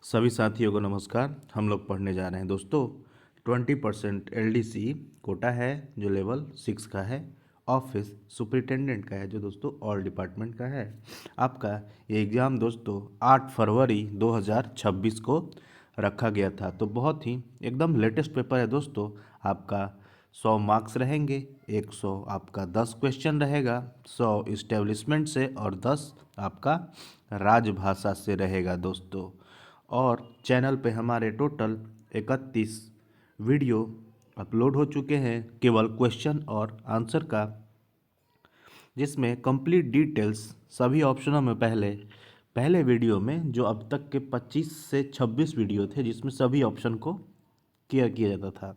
सभी साथियों को नमस्कार। हम लोग पढ़ने जा रहे हैं दोस्तों 20% LDC कोटा है जो लेवल 6 का है। ऑफिस सुपरिटेंडेंट का है जो दोस्तों ऑल डिपार्टमेंट का है। आपका ये एग्ज़ाम दोस्तों 8 फरवरी 2026 को रखा गया था। तो बहुत ही एकदम लेटेस्ट पेपर है दोस्तों। आपका 100 मार्क्स रहेंगे, 100 आपका 10 क्वेश्चन रहेगा, 100 इस्टेब्लिशमेंट से और 10 आपका राजभाषा से रहेगा दोस्तों। और चैनल पे हमारे टोटल 31 वीडियो अपलोड हो चुके हैं केवल क्वेश्चन और आंसर का, जिसमें कंप्लीट डिटेल्स सभी ऑप्शनों में पहले वीडियो में जो अब तक के 25 से 26 वीडियो थे जिसमें सभी ऑप्शन को किया जाता था।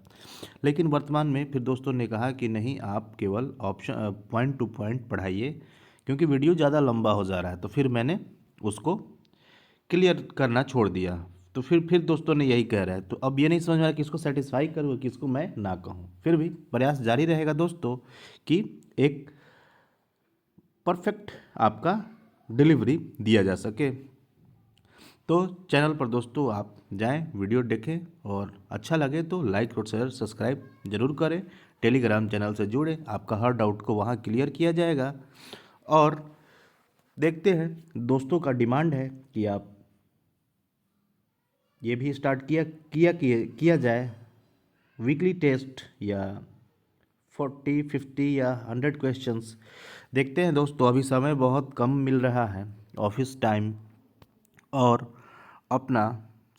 लेकिन वर्तमान में फिर दोस्तों ने कहा कि नहीं, आप केवल ऑप्शन पॉइंट टू पॉइंट पढ़ाइए क्योंकि वीडियो ज़्यादा लंबा हो जा रहा है। तो फिर मैंने उसको क्लियर करना छोड़ दिया। तो फिर दोस्तों ने यही कह रहा है। तो अब ये नहीं समझ में आ रहा कि इसको सेटिस्फाई करूँ कि इसको मैं ना कहूँ। फिर भी प्रयास जारी रहेगा दोस्तों कि एक परफेक्ट आपका डिलीवरी दिया जा सके। तो चैनल पर दोस्तों आप जाएं, वीडियो देखें और अच्छा लगे तो लाइक और शेयर सब्सक्राइब जरूर करें। टेलीग्राम चैनल से जुड़े, आपका हर डाउट को वहाँ क्लियर किया जाएगा। और देखते हैं, दोस्तों का डिमांड है कि आप ये भी स्टार्ट किया जाए वीकली टेस्ट या 40 50 या 100 क्वेश्चंस। देखते हैं दोस्तों, अभी समय बहुत कम मिल रहा है, ऑफिस टाइम और अपना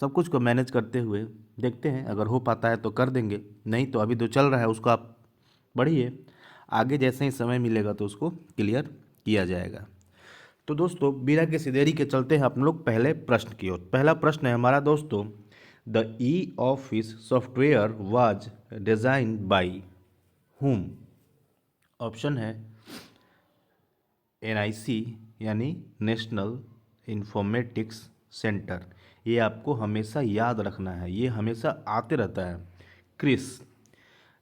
सब कुछ को मैनेज करते हुए देखते हैं, अगर हो पाता है तो कर देंगे, नहीं तो अभी जो चल रहा है उसको आप बढ़िए। आगे जैसे ही समय मिलेगा तो उसको क्लियर किया जाएगा। तो दोस्तों बिना किसी देरी के चलते हैं हम लोग पहले प्रश्न की ओर। पहला प्रश्न है हमारा दोस्तों, the e office software was design by हुम। ऑप्शन है NIC यानी नेशनल इंफॉर्मेटिक्स सेंटर। ये आपको हमेशा याद रखना है, ये हमेशा आते रहता है। CRIS,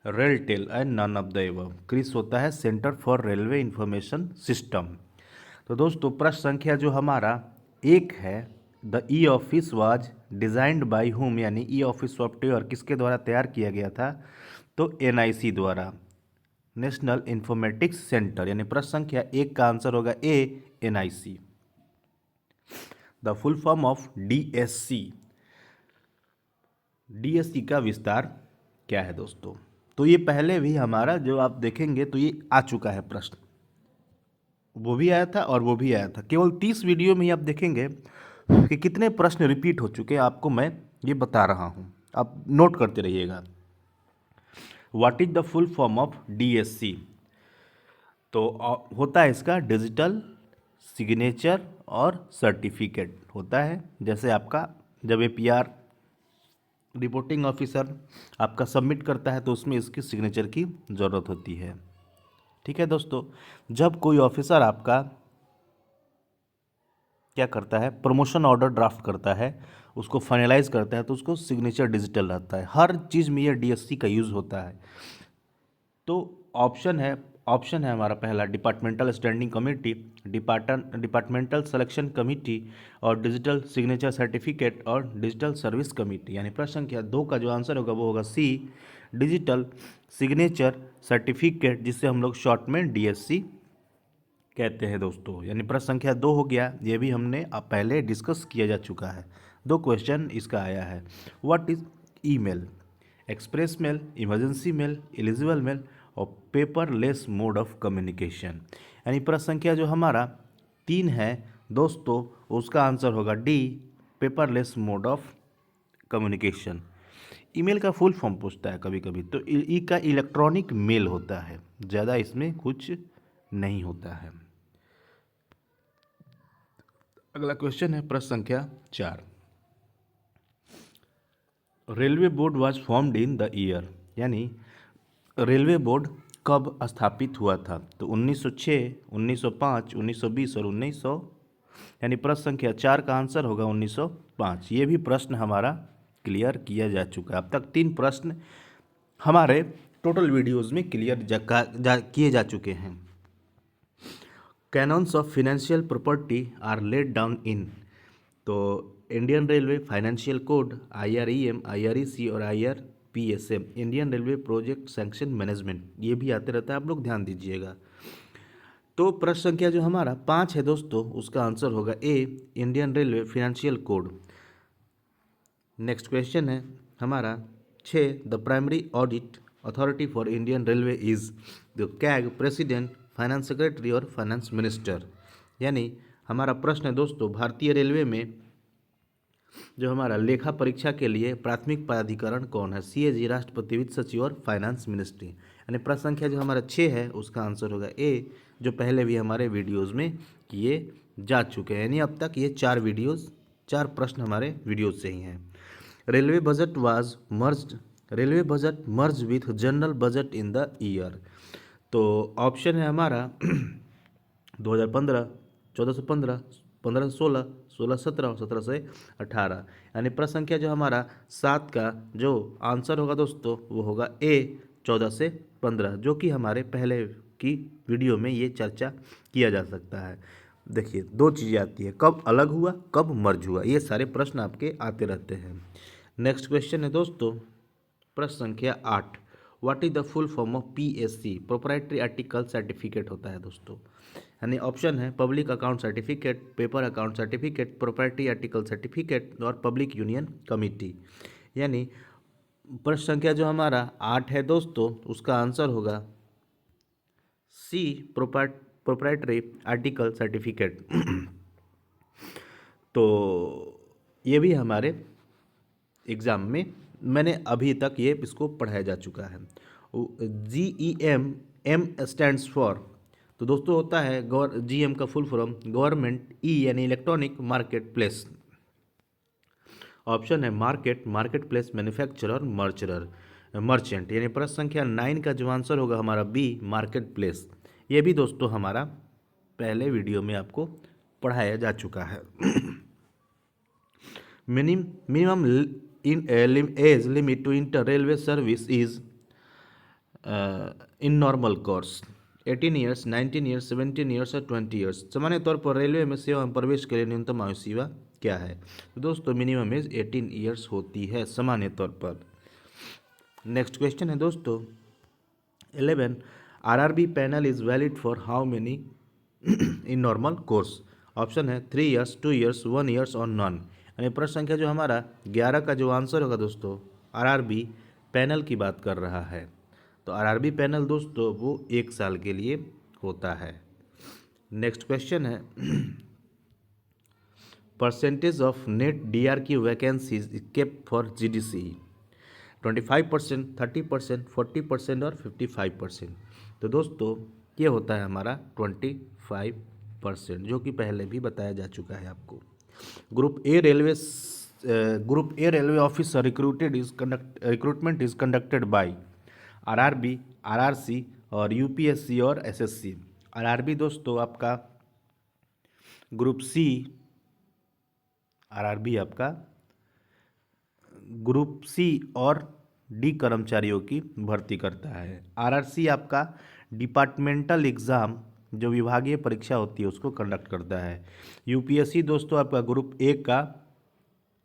RailTel and none of the above. CRIS होता है centre for railway information system. तो दोस्तों प्रश्न संख्या जो हमारा एक है, the e office was designed by whom, यानी ई ऑफिस सॉफ्टवेयर किसके द्वारा तैयार किया गया था? तो NIC द्वारा, नेशनल इंफॉर्मेटिक्स सेंटर। यानी प्रश्न संख्या एक का आंसर होगा ए, NIC। The full form of DSC। DSC का विस्तार क्या है दोस्तों? तो ये पहले भी हमारा जो आप देखेंगे तो ये आ चुका है प्रश्न, वो भी आया था और वो भी आया था। केवल 30 वीडियो में ही आप देखेंगे कि कितने प्रश्न रिपीट हो चुके हैं, आपको मैं ये बता रहा हूँ, आप नोट करते रहिएगा। What is the full form of DSC? तो होता है इसका डिजिटल सिग्नेचर और सर्टिफिकेट होता है। जैसे आपका जब APR रिपोर्टिंग ऑफिसर आपका सबमिट करता है तो उसमें इसकी सिग्नेचर की ज़रूरत होती है। ठीक है दोस्तों, जब कोई ऑफिसर आपका क्या करता है, प्रमोशन ऑर्डर ड्राफ्ट करता है, उसको फाइनलाइज करता है, तो उसको सिग्नेचर डिजिटल रहता है। हर चीज़ में ये DSC का यूज़ होता है। तो ऑप्शन है हमारा पहला departmental standing committee, departmental selection committee और डिजिटल सिग्नेचर सर्टिफिकेट और डिजिटल सर्विस कमेटी। यानी प्रश्न संख्या 2 का जो आंसर होगा वो होगा C, डिजिटल सिग्नेचर सर्टिफिकेट, जिससे हम लोग शॉर्ट में DSC कहते हैं दोस्तों। यानी प्रश्न संख्या 2 हो गया, ये भी हमने अब पहले डिस्कस किया जा चुका है। 2 क्वेश्चन इसका आया है। What is email? Express mail, emergency mail, eligible mail और पेपरलेस मोड ऑफ कम्युनिकेशन। यानी प्रश्न संख्या जो हमारा 3 है दोस्तों, उसका आंसर होगा D, paperless mode of communication. Email का फुल फॉर्म पूछता है कभी कभी, तो ई का इलेक्ट्रॉनिक मेल होता है, ज़्यादा इसमें कुछ नहीं होता है। अगला क्वेश्चन है प्रश्न संख्या 4। Railway board was formed in the year. यानी रेलवे बोर्ड कब स्थापित हुआ था? तो 1906, 1905, 1920 और 1900। यानी प्रश्न संख्या 4 का आंसर होगा 1905। ये भी प्रश्न हमारा क्लियर किया जा चुका है। अब तक 3 प्रश्न हमारे टोटल वीडियोस में क्लियर किए जा चुके हैं। Canons of financial propriety are laid down in. तो Indian Railway financial code, IREM, IREC और IRPSM, Indian Railway project sanction management, ये भी आते रहता है, आप लोग ध्यान दीजिएगा। तो प्रश्न संख्या जो हमारा 5 है दोस्तों, उसका आंसर होगा A, Indian Railway financial code. Next question है हमारा 6, the primary audit authority for Indian Railway is the CAG, president, finance secretary और फाइनेंस मिनिस्टर। यानी हमारा प्रश्न है दोस्तों, भारतीय रेलवे में जो हमारा लेखा परीक्षा के लिए प्राथमिक पदाधिकरण कौन है? CAG, राष्ट्रपति, वित्त सचिव और फाइनेंस मिनिस्ट्री। यानी प्रश्न संख्या जो हमारा 6 है उसका आंसर होगा ए, जो पहले भी हमारे वीडियोज़ में किए जा चुके हैं। यानी अब तक ये 4 प्रश्न हमारे वीडियोज से ही हैं। Railway budget was merged, railway budget merge with general budget in the year. तो ऑप्शन है हमारा 2015, 14 से 15, 15 से 16, 16 से 17 और 17 से 18। यानी प्रश्न संख्या जो हमारा 7 का जो आंसर होगा दोस्तों वो होगा ए, 14 से 15, जो कि हमारे पहले की वीडियो में ये चर्चा किया जा सकता है। देखिए 2 चीज़ें आती है, कब अलग हुआ, कब मर्ज हुआ, ये सारे प्रश्न आपके आते रहते हैं। नेक्स्ट क्वेश्चन है दोस्तों प्रश्न संख्या 8, what is the full form of PSC? Proprietary article certificate होता है दोस्तों। यानी ऑप्शन है public account certificate, paper account certificate, proprietary article certificate और पब्लिक यूनियन कमिटी। यानी प्रश्न संख्या जो हमारा 8 है दोस्तों उसका आंसर होगा सी, प्रोप्राइटरी आर्टिकल सर्टिफिकेट। तो ये भी हमारे एग्ज़ाम में मैंने अभी तक ये इसको पढ़ाया जा चुका है। GEM, M स्टैंड्स फॉर, तो दोस्तों होता है GM का फुल फॉर्म गवर्नमेंट, E यानी इलेक्ट्रॉनिक मार्केट प्लेस। ऑप्शन है market, market place, manufacturer, merchant. यानी प्रश्न संख्या 9 का जो आंसर होगा हमारा बी, मार्केट प्लेस। ये भी दोस्तों हमारा पहले वीडियो में आपको पढ़ाया जा चुका है। Minimum age limit to enter railway service is in normal course 18 years, 19 years, 17 years और 20 ईयर्स। सामान्य तौर पर रेलवे में सेवा में प्रवेश के लिए न्यूनतम आयु सीमा क्या है? तो दोस्तों मिनिमम एज 18 ईयर्स होती है सामान्य तौर पर। नेक्स्ट क्वेश्चन है दोस्तों 11, RRB panel is valid for how many in normal course? Option है 3 ईयर्स, 2 ईयर्स, 1 ईयर्स और नॉन। यानी प्रश्न संख्या जो हमारा 11 का जो आंसर होगा दोस्तों RRB पैनल की बात कर रहा है। तो RRB पैनल दोस्तों वो 1 साल के लिए होता है। नेक्स्ट क्वेश्चन है percentage of net DRQ vacancies kept for GDC? 25%, 30%, 40% और 55%। तो दोस्तों ये होता है हमारा 25%, जो कि पहले भी बताया जा चुका है आपको। Group A railway officer recruitment is conducted by RRB, RRC और UPSC और SSC। RRB दोस्तों आपका ग्रुप सी, RRB आपका ग्रुप सी और डी कर्मचारियों की भर्ती करता है। RRC आपका डिपार्टमेंटल एग्ज़ाम जो विभागीय परीक्षा होती है उसको कंडक्ट करता है। UPSC दोस्तों आपका ग्रुप ए का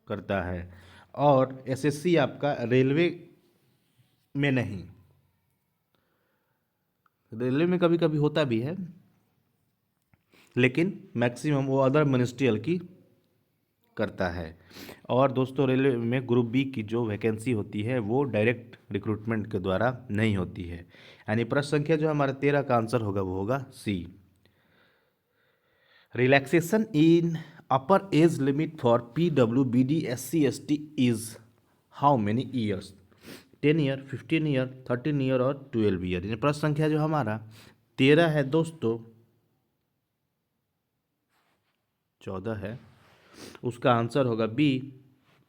करता है और SSC आपका रेलवे में नहीं, रेलवे में कभी कभी होता भी है लेकिन मैक्सिमम वो अदर मिनिस्ट्रियल की करता है। और दोस्तों रेलवे में ग्रुप बी की जो वैकेंसी होती है वो डायरेक्ट रिक्रूटमेंट के द्वारा नहीं होती है। यानी प्रश्न संख्या जो हमारा 13 का आंसर होगा वो होगा C. Relaxation in upper age limit for PWBD SC ST is how many years? 10 year, 15 year, 13 year और 12 ईयर। यानी प्रश्न संख्या जो हमारा 13 है दोस्तों 14 है, उसका आंसर होगा बी,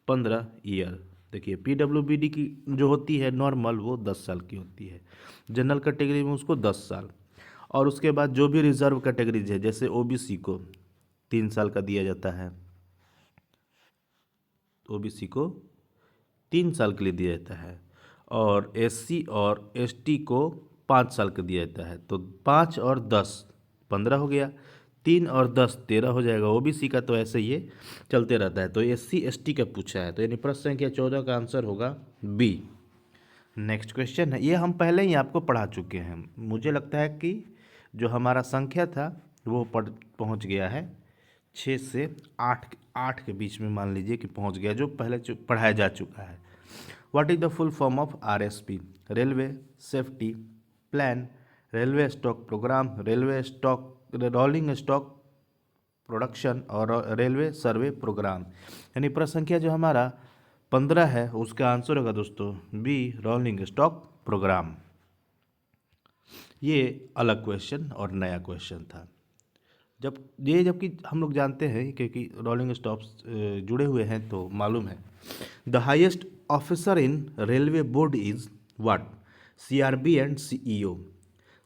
15 ईयर। देखिए PWBD की जो होती है नॉर्मल वो 10 साल की होती है, जनरल कैटेगरी में उसको 10 साल, और उसके बाद जो भी रिजर्व कैटेगरीज है जैसे OBC को 3 साल का दिया जाता है, OBC को 3 साल के लिए दिया जाता है, और SC और ST को 5 साल का दिया जाता है। तो 5 और 10 15 हो गया, 3 और 10 13 हो जाएगा। ओबीसी का तो ऐसे ही ये चलते रहता है। तो एससी एसटी का पूछा है, तो यानी प्रश्न संख्या 14 का आंसर होगा बी। नेक्स्ट क्वेश्चन है, ये हम पहले ही आपको पढ़ा चुके हैं। मुझे लगता है कि जो हमारा संख्या था वो पहुंच गया है 6 से 8 के बीच में, मान लीजिए कि पहुंच गया, जो पहले पढ़ाया जा चुका है। What is the full form of RSP? Railway safety plan, railway stock programme, railway stock rolling stock production और रेलवे सर्वे प्रोग्राम। यानी प्रश्न संख्या जो हमारा 15 है उसका आंसर होगा दोस्तों बी, रोलिंग स्टॉक प्रोग्राम। ये अलग क्वेश्चन और नया क्वेश्चन था। जबकि हम लोग जानते हैं, क्योंकि रोलिंग स्टॉप्स जुड़े हुए हैं तो मालूम है। The highest officer in Railway Board is what? CRB and CEO,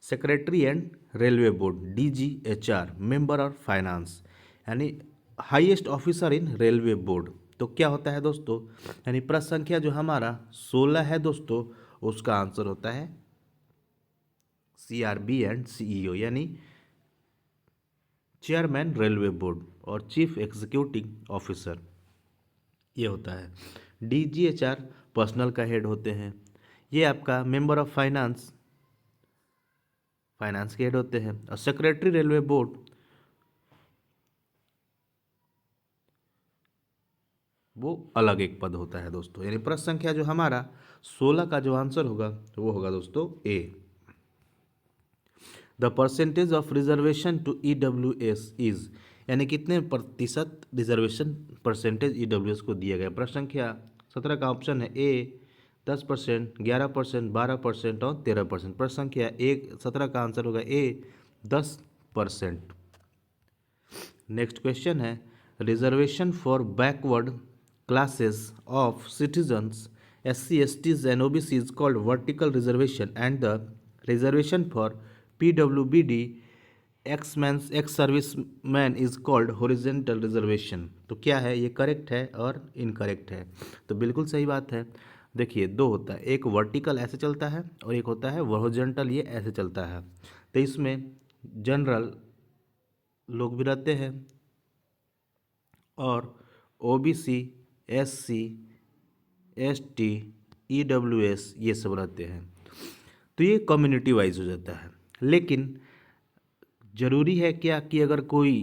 secretary and Railway Board, DGHR, member और फाइनेंस। यानी highest officer in Railway Board तो क्या होता है दोस्तों? यानी प्रश्न संख्या जो हमारा 16 है दोस्तों, उसका आंसर होता है सीआरबी एंड सीईओ, यानी चेयरमैन रेलवे बोर्ड और चीफ एग्जीक्यूटिव ऑफिसर ये होता है। डीजीएचआर पर्सनल का हेड होते हैं। ये आपका मेंबर ऑफ फाइनेंस के हेड होते हैं। और सेक्रेटरी रेलवे बोर्ड वो अलग एक पद होता है दोस्तों। यानी प्रश्न संख्या जो हमारा 16 का जो आंसर होगा वो होगा दोस्तों A. The percentage of reservation to EWS is, यानी कितने प्रतिशत रिजर्वेशन परसेंटेज ईडब्ल्यूएस को दिया गया? प्रश्न संख्या 17 का ऑप्शन है ए 10%, 11%, 12% और 13%। प्रश्न संख्या 17 का आंसर होगा ए 10%। नेक्स्ट क्वेश्चन है, reservation for backward classes of citizens SC STs and OBC is called vertical reservation and the reservation for PWBD ex serviceman is called horizontal reservation। तो क्या है ये, करेक्ट है और इनकरेक्ट है? तो बिल्कुल सही बात है। देखिए दो होता है, एक वर्टिकल ऐसे चलता है और एक होता है हॉरिजॉन्टल, ये ऐसे चलता है। तो इसमें जनरल लोग भी रहते हैं और ओबीसी SC ST EWS ये सब रहते हैं। तो ये कम्युनिटी वाइज हो जाता है। लेकिन ज़रूरी है क्या कि अगर कोई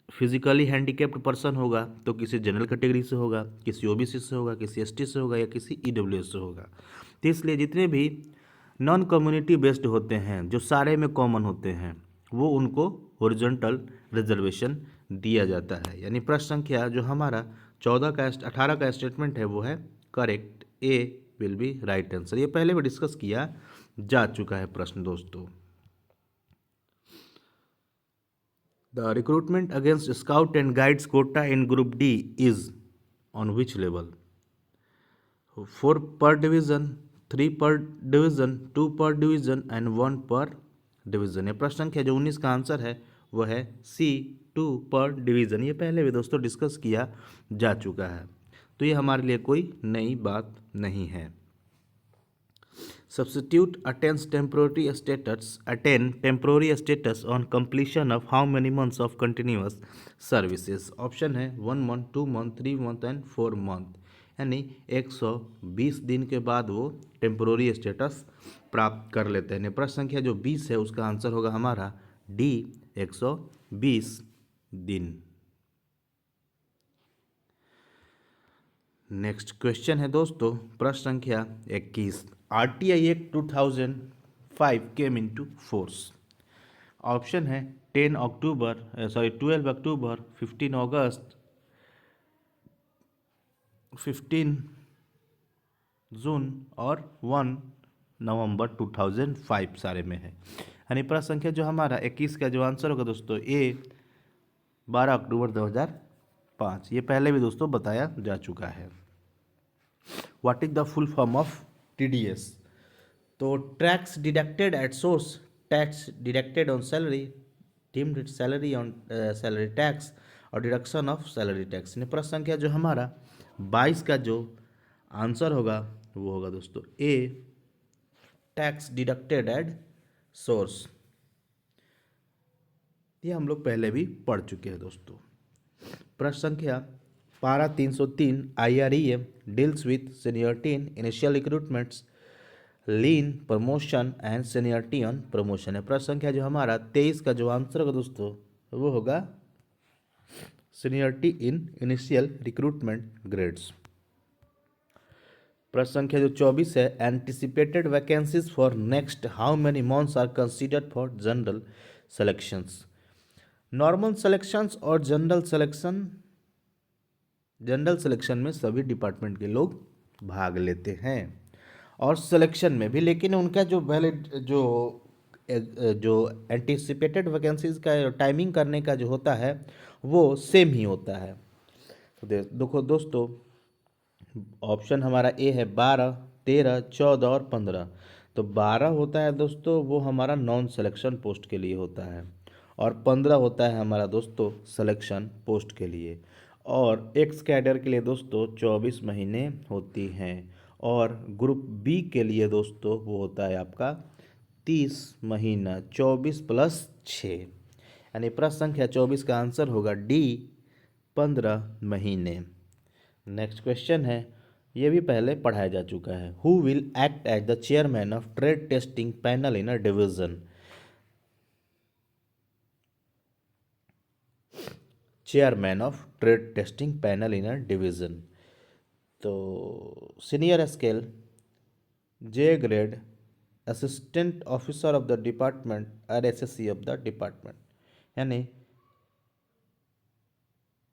फिजिकली हैंडीकैप्ड पर्सन होगा तो किसी जनरल कैटेगरी से होगा, किसी ओबीसी से होगा, किसी एसटी से होगा या किसी ईडब्ल्यूएस से होगा। तो इसलिए जितने भी नॉन कम्युनिटी बेस्ड होते हैं, जो सारे में कॉमन होते हैं, वो उनको हॉरिजॉन्टल रिजर्वेशन दिया जाता है। यानी प्रश्न संख्या जो हमारा 18 का स्टेटमेंट है वो है correct, A will be right answer. ये पहले भी डिस्कस किया जा चुका है प्रश्न दोस्तों। The recruitment against scout and guides quota in group D is on which level? 4 पर डिवीजन, 3 पर डिवीजन, 2 पर डिवीजन एंड 1 पर डिवीजन। ये प्रश्न संख्या जो 19 का आंसर है वो है सी 2 पर डिवीजन। ये पहले भी दोस्तों डिस्कस किया जा चुका है, तो ये हमारे लिए कोई नई बात नहीं है। Substitute attains temporary status on completion of how many months of continuous services? Option है 1 month, 2 month, 3 month and 4 month। यानी 120 दिन के बाद वो टेम्पोररी स्टेटस प्राप्त कर लेते हैं। प्रश्न संख्या जो 20 है उसका आंसर होगा हमारा डी 120 दिन। नेक्स्ट क्वेश्चन है दोस्तों प्रश्न संख्या 21। RTI act 2005 came into force. Option है 12 अक्टूबर, 15 अगस्त, 15 जून और 1 नवंबर 2005 सारे में है। यानी प्रश्न संख्या जो हमारा 21 का जो आंसर होगा दोस्तों ए 12 अक्टूबर 2005। ये पहले भी दोस्तों बताया जा चुका है। What is the full form of TDS? तो tax deducted at source, tax deducted on salary, deemed salary on salary tax और डिडक्शन ऑफ सैलरी टैक्स। प्रश्न संख्या जो हमारा 22 का जो आंसर होगा वो होगा दोस्तों ए टैक्स डिडक्टेड एट सोर्स। ये हम लोग पहले भी पढ़ चुके हैं दोस्तों। प्रश्न संख्या पारा 303 IREM deals with seniority in initial recruitments, lean promotion and seniority on promotion है। प्रश्न संख्या जो हमारा 23 का जो आंसर होगा दोस्तों वो होगा seniority in initial recruitment grades. प्रश्न संख्या जो 24 है, anticipated vacancies for next how many months are considered for general selections. Normal selections और जनरल सिलेक्शन में सभी डिपार्टमेंट के लोग भाग लेते हैं और सिलेक्शन में भी, लेकिन उनका जो वैलिड जो एंटिसिपेटेड वैकेंसीज का टाइमिंग करने का जो होता है वो सेम ही होता है। तो देखो दोस्तों, ऑप्शन हमारा ए है 12, 13, 14 और 15। तो 12 होता है दोस्तों वो हमारा नॉन सिलेक्शन पोस्ट के लिए होता है और 15 होता है हमारा दोस्तों सिलेक्शन पोस्ट के लिए। और एक्स कैडर के लिए दोस्तों 24 महीने होती हैं और ग्रुप बी के लिए दोस्तों वो होता है आपका 30 महीना, 24 प्लस 6, यानी प्रश्न संख्या 24 का आंसर होगा डी, 15 महीने। नेक्स्ट क्वेश्चन है, ये भी पहले पढ़ाया जा चुका है। Who will act as the chairman of trade testing panel in a division. Chairman of trade testing panel in a division, तो senior scale, J grade, assistant officer of the department और एसएससी ऑफ द डिपार्टमेंट। यानी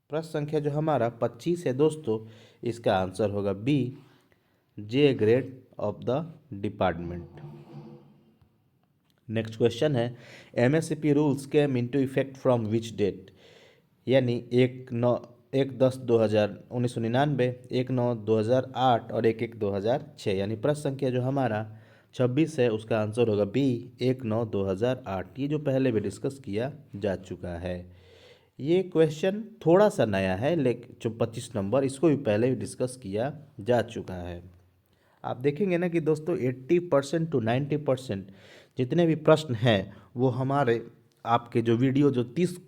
प्रश्न संख्या जो हमारा 25 है दोस्तों, इसका आंसर होगा B, J grade of the department. Next question है, MSCP rules came into effect from which date. यानी 1/9/1999, 1/9/2008 और 1/1/2006। यानी प्रश्न संख्या जो हमारा 26 है उसका आंसर होगा बी, 1/9/2008। ये जो पहले भी डिस्कस किया जा चुका है। ये क्वेश्चन थोड़ा सा नया है, लेकिन जो 25 नंबर इसको भी पहले भी डिस्कस किया जा चुका है। आप देखेंगे ना कि दोस्तों 80% टू 90% जितने भी प्रश्न हैं वो हमारे आपके जो वीडियो जो 30,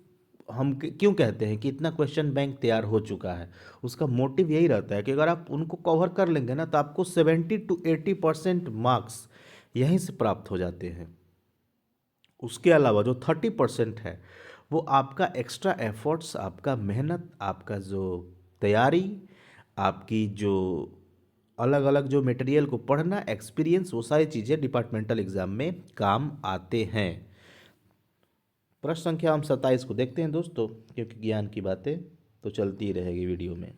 हम क्यों कहते हैं कि इतना क्वेश्चन बैंक तैयार हो चुका है, उसका मोटिव यही रहता है कि अगर आप उनको कवर कर लेंगे ना तो आपको 70 टू 80% मार्क्स यहीं से प्राप्त हो जाते हैं। उसके अलावा जो 30% है वो आपका एक्स्ट्रा एफर्ट्स, आपका मेहनत, आपका जो तैयारी, आपकी जो अलग अलग जो मटेरियल को पढ़ना, एक्सपीरियंस, वो सारी चीज़ें डिपार्टमेंटल एग्जाम में काम आते हैं। प्रश्न संख्या हम 27 को देखते हैं दोस्तों, क्योंकि ज्ञान की बातें तो चलती ही रहेगी वीडियो में।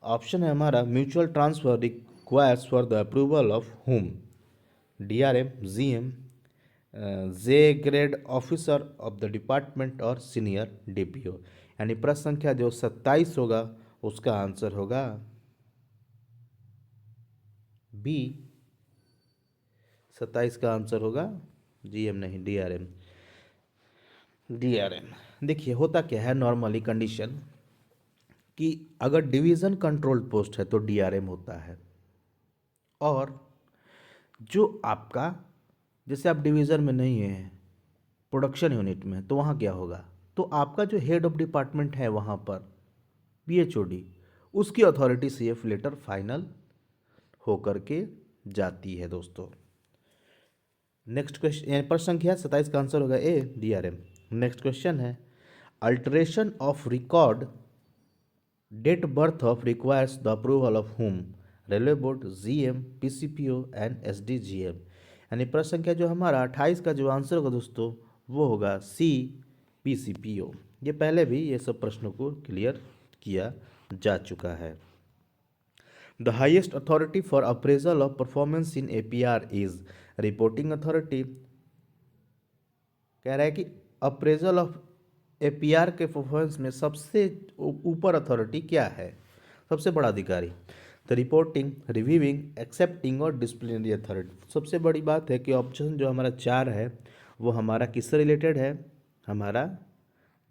ऑप्शन है हमारा, mutual transfer requires for the approval of home, DRM, GM, J grade officer of the department और सीनियर डीपीओ। यानी प्रश्न संख्या जो 27 होगा उसका आंसर होगा बी, 27 का आंसर होगा जीएम नहीं डीआरएम। डीआरएम देखिए होता क्या है नॉर्मली कंडीशन कि अगर डिवीज़न कंट्रोल्ड पोस्ट है तो डीआरएम होता है, और जो आपका जैसे आप डिवीज़न में नहीं है, प्रोडक्शन यूनिट में, तो वहाँ क्या होगा, तो आपका जो हेड ऑफ डिपार्टमेंट है वहाँ पर पीएचओडी, उसकी अथॉरिटी से ये लेटर फाइनल होकर के जाती है दोस्तों। नेक्स्ट क्वेश्चन, प्रश्न संख्या 27 का आंसर होगा ए, डीआरएम। नेक्स्ट क्वेश्चन है, alteration of record date birth of requires the approval of whom, railway board, GM, PCPO and SDGM. यानी प्रश्न संख्या जो हमारा 28 का जो आंसर होगा दोस्तों वो होगा सी, पीसीपीओ। ये पहले भी ये सब प्रश्नों को क्लियर किया जा चुका है। The highest authority for appraisal of performance in APR is, reporting authority. कह रहा है कि अप्रेजल ऑफ एपीआर के परफॉर्मेंस में सबसे ऊपर अथॉरिटी क्या है, सबसे बड़ा अधिकारी। तो रिपोर्टिंग, रिव्यूइंग, एक्सेप्टिंग और डिसिप्लिनरी अथॉरिटी। सबसे बड़ी बात है कि ऑप्शन जो हमारा 4 है वो हमारा किससे रिलेटेड है, हमारा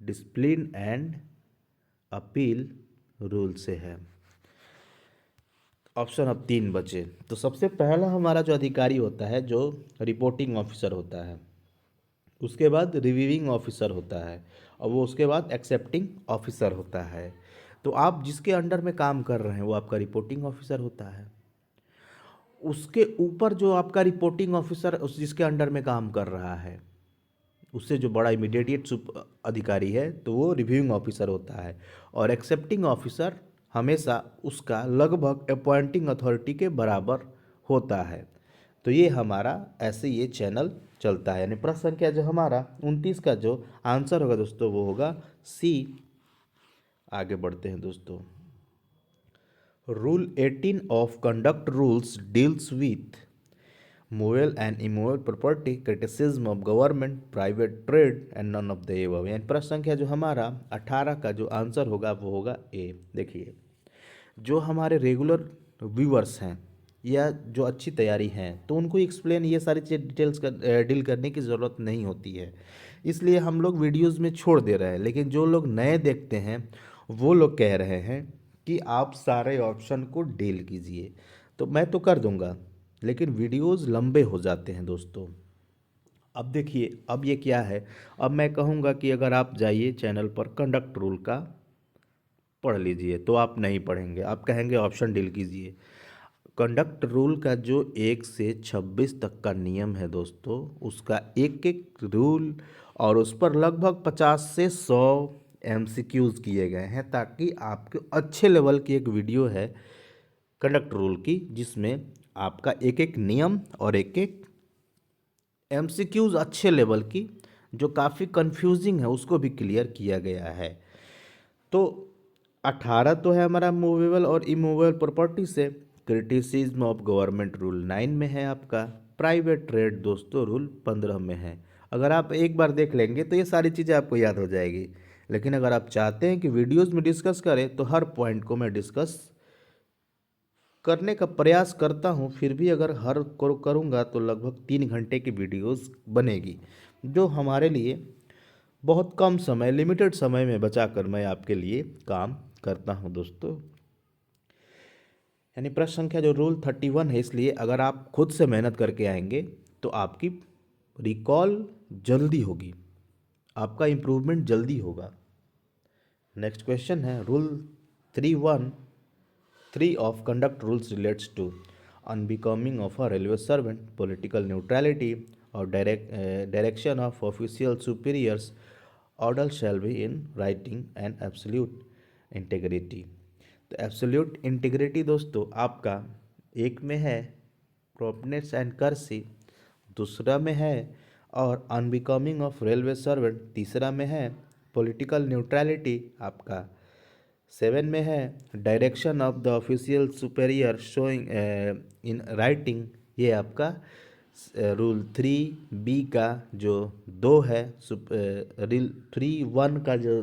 डिसिप्लिन एंड अपील रूल से है। ऑप्शन अब 3 बचे, तो सबसे पहला हमारा जो अधिकारी होता है जो रिपोर्टिंग ऑफिसर होता है उसके बाद रिव्यूइंग ऑफिसर होता है, और वो उसके बाद एक्सेप्टिंग ऑफिसर होता है। तो आप जिसके अंडर में काम कर रहे हैं वो आपका रिपोर्टिंग ऑफिसर होता है। उसके ऊपर जो आपका रिपोर्टिंग ऑफिसर उस जिसके अंडर में काम कर रहा है, उससे जो बड़ा इमीडिएट अधिकारी है, तो वो रिव्यूइंग ऑफिसर होता है। और एक्सेप्टिंग ऑफिसर हमेशा उसका लगभग अपॉइंटिंग अथॉरिटी के बराबर होता है। तो ये हमारा ऐसे ये चैनल चलता है। यानी प्रश्न संख्या जो हमारा 29 का जो आंसर होगा दोस्तों वो होगा सी। आगे बढ़ते हैं दोस्तों। Rule 18 of conduct rules deals with movable and immovable property, criticism of government, private trade and none of the above. यानी प्रश्न संख्या जो हमारा 18 का जो आंसर होगा वो होगा ए। देखिए, जो हमारे रेगुलर व्यूअर्स हैं या जो अच्छी तैयारी हैं, तो उनको एक्सप्लेन ये सारी चीज़ डिटेल्स डील करने की ज़रूरत नहीं होती है, इसलिए हम लोग वीडियोस में छोड़ दे रहे हैं। लेकिन जो लोग नए देखते हैं वो लोग कह रहे हैं कि आप सारे ऑप्शन को डील कीजिए, तो मैं तो कर दूंगा, लेकिन वीडियोस लंबे हो जाते हैं दोस्तों। अब देखिए, अब ये क्या है, अब मैं कहूँगा कि अगर आप जाइए चैनल पर कंडक्ट रूल का पढ़ लीजिए, तो आप नहीं पढ़ेंगे, आप कहेंगे ऑप्शन डील कीजिए। कंडक्ट रूल का जो 1 से 26 तक का नियम है दोस्तों, उसका एक एक रूल और उस पर लगभग 50 से 100 एमसीक्यूज किए गए हैं, ताकि आपके अच्छे लेवल की एक वीडियो है कंडक्ट रूल की, जिसमें आपका एक एक नियम और एक एक एमसीक्यूज अच्छे लेवल की, जो काफ़ी कंफ्यूजिंग है, उसको भी क्लियर किया गया है। तो 18 तो है हमारा मूवेबल और इमूवेबल प्रॉपर्टी से। क्रिटिसिज्म ऑफ गवर्नमेंट रूल 9 में है आपका। प्राइवेट ट्रेड दोस्तों रूल 15 में है। अगर आप एक बार देख लेंगे तो ये सारी चीज़ें आपको याद हो जाएगी। लेकिन अगर आप चाहते हैं कि वीडियोस में डिस्कस करें, तो हर पॉइंट को मैं डिस्कस करने का प्रयास करता हूँ, फिर भी अगर हर करूँगा तो लगभग 3 घंटे की वीडियोस बनेगी, जो हमारे लिए बहुत कम समय, लिमिटेड समय में बचाकर मैं आपके लिए काम करता हूं दोस्तों। यानी प्रश्न संख्या जो रूल 31 है, इसलिए अगर आप खुद से मेहनत करके आएंगे तो आपकी रिकॉल जल्दी होगी, आपका इम्प्रूवमेंट जल्दी होगा। नेक्स्ट क्वेश्चन है rule 3 of conduct rules relates to unbecoming of a railway servant, political neutrality और direction of official superiors. Order shall be in writing and absolute integrity. तो एब्सोल्यूट इंटीग्रिटी दोस्तों आपका एक में है प्रॉपर्नेस एंड कर्सी, दूसरा में है और अनबिकमिंग ऑफ रेलवे सर्वेंट तीसरा में है, पॉलिटिकल न्यूट्रलिटी आपका 7 में है, direction of the official superior showing in writing ये आपका रूल 3 बी का जो 2 है, रूल 3 1 का जो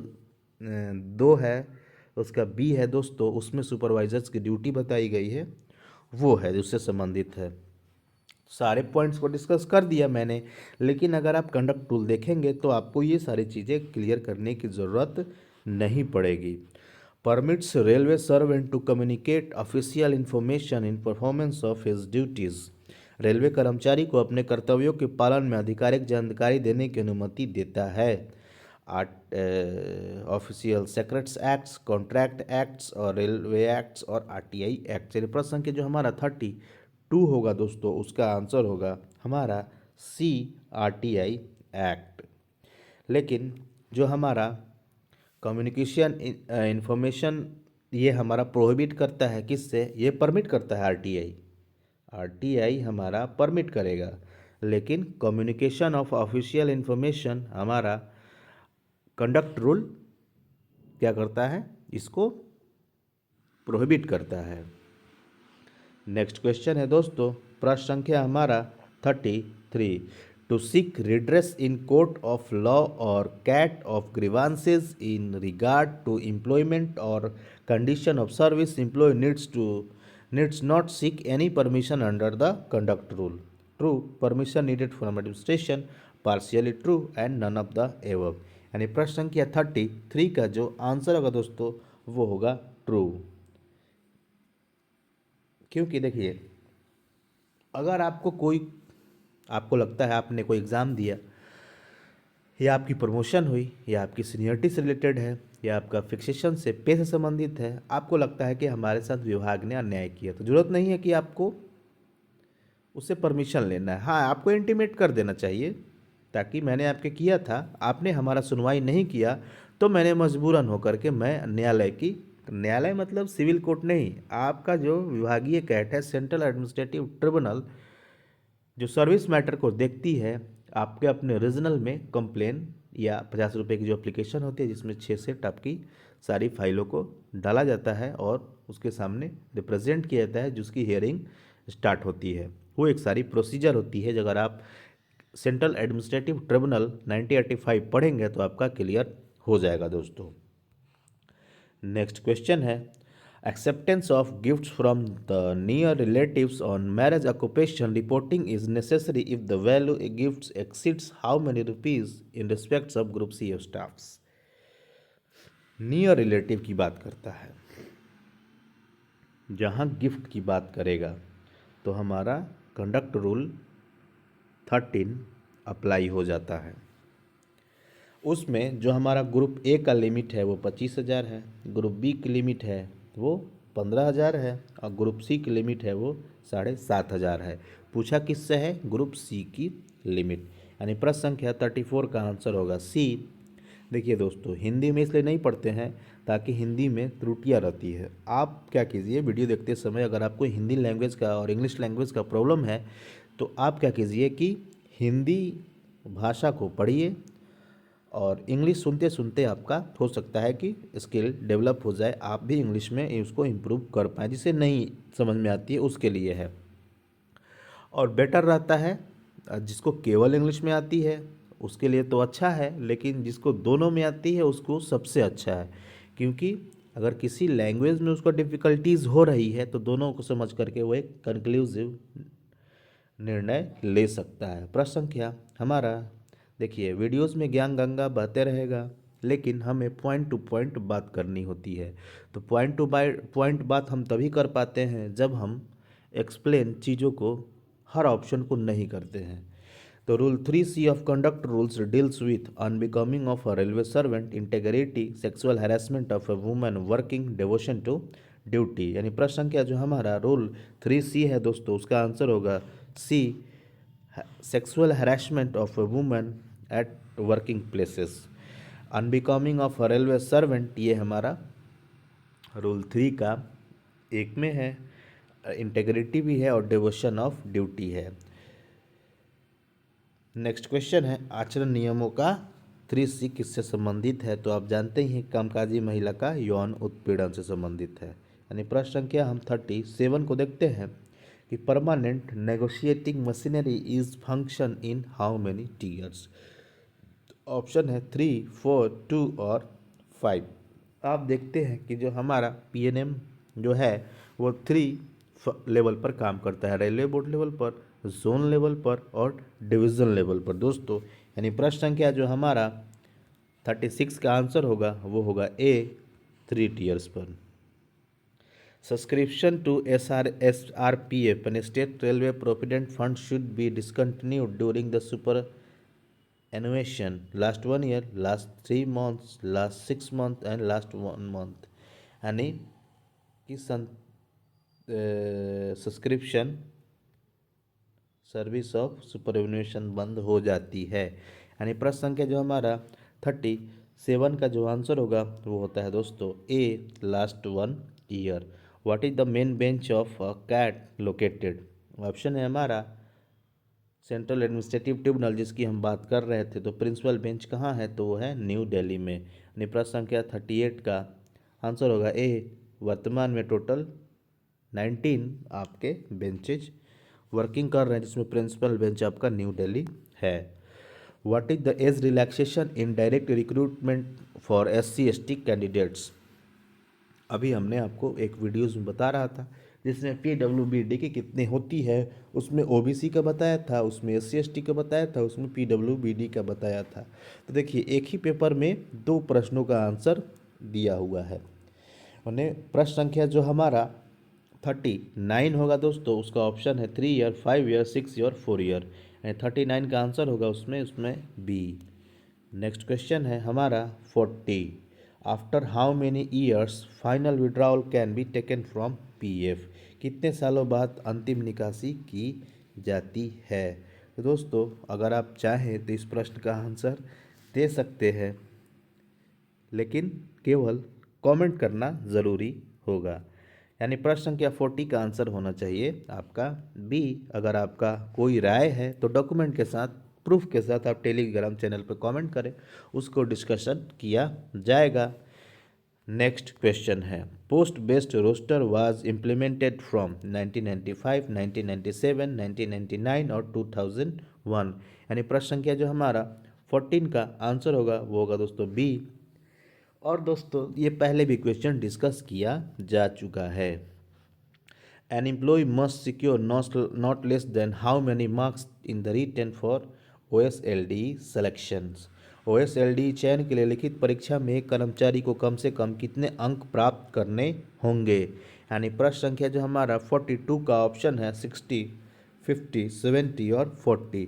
2 है, उसका बी है दोस्तों, उसमें सुपरवाइजर्स की ड्यूटी बताई गई है, वो है उससे संबंधित है। सारे पॉइंट्स को डिस्कस कर दिया मैंने, लेकिन अगर आप कंडक्ट रूल देखेंगे तो आपको ये सारी चीज़ें क्लियर करने की ज़रूरत नहीं पड़ेगी। Permits railway servant to communicate official information in performance of his duties. Railway कर्मचारी को अपने कर्तव्यों के पालन में आधिकारिक जानकारी देने की अनुमति देता है। Official secrets acts, contract acts और रेलवे एक्ट्स और आरटीआई एक्ट। चलिए प्रश्न संख्या जो हमारा 32 होगा दोस्तों, उसका आंसर होगा हमारा सी, आरटीआई एक्ट। लेकिन जो हमारा कम्युनिकेशन इंफॉर्मेशन ये हमारा प्रोहिबिट करता है, किससे? ये परमिट करता है आरटीआई। आरटीआई हमारा परमिट करेगा, लेकिन कम्युनिकेशन ऑफ ऑफिशियल इंफॉर्मेशन हमारा कंडक्ट रूल क्या करता है? इसको प्रोहिबिट करता है। नेक्स्ट क्वेश्चन है दोस्तों, प्रश्न संख्या हमारा 33। To seek redress in court of law और CAT of grievances in regard to employment और condition of service, employ needs not seek any permission under the conduct rule. True, permission needed from administration, partially true and none of the above. यानी प्रश्न संख्या 33 का जो answer होगा दोस्तों वो होगा ट्रू। क्योंकि देखिए, अगर आपको लगता है आपने कोई एग्ज़ाम दिया या आपकी प्रमोशन हुई, या आपकी सीनियरिटी से रिलेटेड है, या आपका फिक्सेशन से पे से संबंधित है, आपको लगता है कि हमारे साथ विभाग ने अन्याय किया, तो ज़रूरत नहीं है कि आपको उससे परमिशन लेना है। हाँ, आपको इंटीमेट कर देना चाहिए ताकि मैंने आपके किया था, आपने हमारा सुनवाई नहीं किया, तो मैंने मजबूरन होकर के मैं न्यायालय की, न्यायालय मतलब सिविल कोर्ट नहीं, आपका जो विभागीय कैट है सेंट्रल एडमिनिस्ट्रेटिव ट्रिब्यूनल, जो सर्विस मैटर को देखती है, आपके अपने रीजनल में कंप्लेन या 50 रुपये की जो एप्लीकेशन होती है जिसमें 6 सेट आपकी सारी फाइलों को डाला जाता है और उसके सामने रिप्रेजेंट किया जाता है, जिसकी हियरिंग स्टार्ट होती है। वो एक सारी प्रोसीजर होती है। अगर आप सेंट्रल एडमिनिस्ट्रेटिव ट्रिब्यूनल 1985 पढ़ेंगे तो आपका क्लियर हो जाएगा दोस्तों। नेक्स्ट क्वेश्चन है, acceptance of gifts from the near relatives on marriage occupation reporting is necessary if the value of gifts exceeds how many rupees in respect of group C of staffs। Near relative की बात करता है, जहाँ gift की बात करेगा तो हमारा कंडक्ट रूल 13 अप्लाई हो जाता है। उसमें जो हमारा ग्रुप ए का लिमिट है वो 25,000 है, ग्रुप बी की लिमिट है वो 15,000 है और ग्रुप सी की लिमिट है वो 7,500 है। पूछा किससे है? ग्रुप सी की लिमिट, यानी प्रश्न संख्या 34 का आंसर होगा सी। देखिए दोस्तों, हिंदी में इसलिए नहीं पढ़ते हैं ताकि हिंदी में त्रुटियां रहती है। आप क्या कीजिए, वीडियो देखते समय अगर आपको हिंदी लैंग्वेज का और इंग्लिश लैंग्वेज का प्रॉब्लम है तो आप क्या कीजिए कि हिंदी भाषा को पढ़िए और इंग्लिश सुनते सुनते आपका हो सकता है कि स्किल डेवलप हो जाए, आप भी इंग्लिश में उसको इम्प्रूव कर पाएँ। जिसे नहीं समझ में आती है उसके लिए है, और बेटर रहता है जिसको केवल इंग्लिश में आती है उसके लिए तो अच्छा है, लेकिन जिसको दोनों में आती है उसको सबसे अच्छा है, क्योंकि अगर किसी लैंग्वेज में उसको डिफ़िकल्टीज हो रही है तो दोनों को समझ करके वो एक कंक्लूसिव निर्णय ले सकता है। प्रश्न संख्या हमारा, देखिए वीडियोस में ज्ञान गंगा बहते रहेगा, लेकिन हमें पॉइंट टू पॉइंट बात करनी होती है। तो पॉइंट टू पॉइंट बात हम तभी कर पाते हैं जब हम एक्सप्लेन चीज़ों को, हर ऑप्शन को नहीं करते हैं। तो rule 3C of conduct rules deals with unbecoming of a railway servant, integrity, sexual harassment of a woman working, devotion to duty. यानी प्रश्न संख्या जो हमारा रूल 3C है दोस्तों, उसका आंसर होगा C, sexual harassment of a woman at working places. Unbecoming of a railway servant ये हमारा रूल 3 का एक में है, इंटेग्रिटी भी है और डिवोशन ऑफ ड्यूटी है। नेक्स्ट क्वेश्चन है, आचरण नियमों का 3C किससे संबंधित है? तो आप जानते ही हैं कामकाजी महिला का यौन उत्पीड़न से संबंधित है। यानी प्रश्न संख्या हम 37 को देखते हैं कि permanent negotiating machinery is function in how many tears. Option है 3, 4, 2 और 5। आप देखते हैं कि जो हमारा PNM जो है वो 3 लेवल पर काम करता है, रेलवे बोर्ड लेवल पर, जोन लेवल पर और डिवीज़न लेवल पर दोस्तों। यानी प्रश्न संख्या जो हमारा 36 का आंसर होगा वो होगा ए, 3 टीयर्स पर। Subscription to SRPF and State Railway Provident Fund should be discontinued during the superannuation, last 1 year, last 3 months, last 6 months and last 1 month। यानी कि सब्सक्रिप्शन सर्विस ऑफ सुपरएनुएशन बंद हो जाती है। यानी प्रश्न संख्या जो हमारा 37 का जो आंसर होगा वो होता है दोस्तों A, last 1 year. What is the main bench of CAT located? Option है हमारा सेंट्रल एडमिनिस्ट्रेटिव ट्रिब्यूनल, जिसकी हम बात कर रहे थे, तो प्रिंसिपल बेंच कहाँ है? तो वो है न्यू दिल्ली में। यानी प्रश्न संख्या 38 का आंसर होगा ए। वर्तमान में टोटल 19 आपके बेंचेज वर्किंग कर रहे हैं, जिसमें प्रिंसिपल बेंच आपका न्यू दिल्ली है। What is the age relaxation in direct recruitment for SC/ST candidates? अभी हमने आपको एक वीडियोस में बता रहा था जिसमें PWBD की कितनी होती है, उसमें OBC का बताया था, उसमें SC/ST का बताया था, उसमें PWBD का बताया था। तो देखिए एक ही पेपर में 2 प्रश्नों का आंसर दिया हुआ है। उन्हें प्रश्न संख्या जो हमारा 39 होगा दोस्तों, उसका ऑप्शन है 3 ईयर, 5 ईयर, 6 ईयर, 4 ईयर। 39 का आंसर होगा उसमें बी, नेक्स्ट क्वेश्चन है हमारा 40। After how many years final withdrawal can be taken from PF. कितने सालों बाद अंतिम निकासी की जाती है। तो दोस्तों अगर आप चाहें तो इस प्रश्न का आंसर दे सकते हैं, लेकिन केवल कमेंट करना ज़रूरी होगा। यानी प्रश्न संख्या 40 का आंसर होना चाहिए आपका बी। अगर आपका कोई राय है तो डॉक्यूमेंट के साथ, प्रूफ के साथ आप टेलीग्राम चैनल पर कमेंट करें, उसको डिस्कशन किया जाएगा। नेक्स्ट क्वेश्चन है post based roster was implemented from 1995, 1997, 1999 और 2001। यानी प्रश्न संख्या जो हमारा 14 का आंसर होगा वो होगा दोस्तों बी। और दोस्तों ये पहले भी क्वेश्चन डिस्कस किया जा चुका है। An employee must secure not less than how many marks in the written for OSLD selections। OSLD चयन के लिए लिखित परीक्षा में एक कर्मचारी को कम से कम कितने अंक प्राप्त करने होंगे। यानी प्रश्न संख्या जो हमारा 42 का ऑप्शन है 60, 50, 70 और 40।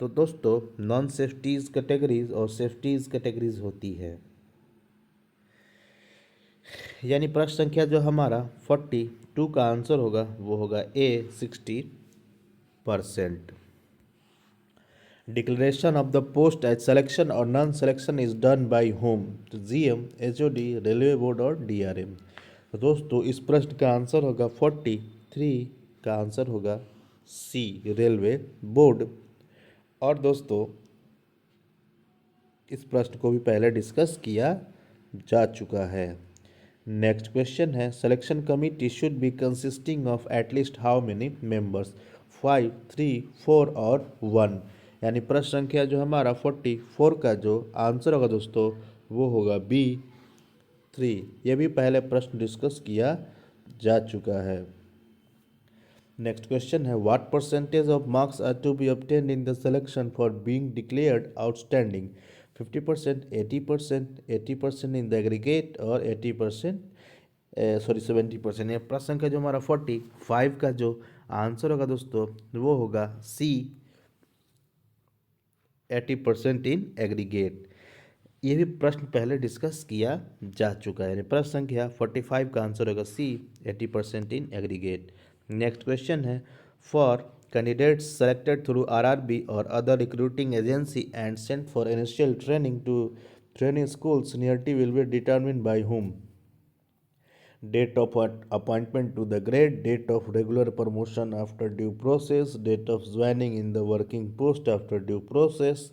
तो दोस्तों नॉन सेफ्टीज कैटेगरीज और सेफ्टीज कैटेगरीज होती है। यानी प्रश्न संख्या जो हमारा 42 का आंसर होगा वो होगा A 60%। Declaration of the post as selection और non selection is done by whom. तो जीएम, एचओडी, रेलवे बोर्ड और डीआरएम। तो दोस्तों इस प्रश्न का आंसर होगा 43 का आंसर होगा सी, रेलवे बोर्ड। और दोस्तों इस प्रश्न को भी पहले डिस्कस किया जा चुका है। नेक्स्ट क्वेश्चन है selection committee should be consisting of at least how many members, 5, 3, 4 और 1। यानी प्रश्न संख्या जो हमारा 44 का जो आंसर होगा दोस्तों वो होगा बी 3। ये भी पहले प्रश्न डिस्कस किया जा चुका है। नेक्स्ट क्वेश्चन है what percentage of marks are to be obtained in the selection for being declared outstanding, 50%, 80%, 80% in the aggregate और 80% 70%। ये प्रश्न का जो हमारा 45 का जो आंसर होगा दोस्तों वो होगा सी, 80% इन एग्रीगेट। ये भी प्रश्न पहले डिस्कस किया जा चुका है। प्रश्न संख्या 45 का आंसर होगा C, 80% in aggregate. Next question है for candidates selected through RRB और other recruiting agency and sent for initial training to training school seniority will be determined by whom। Date of appointment to the grade, date of regular promotion after due process, date of joining in the working post after due process,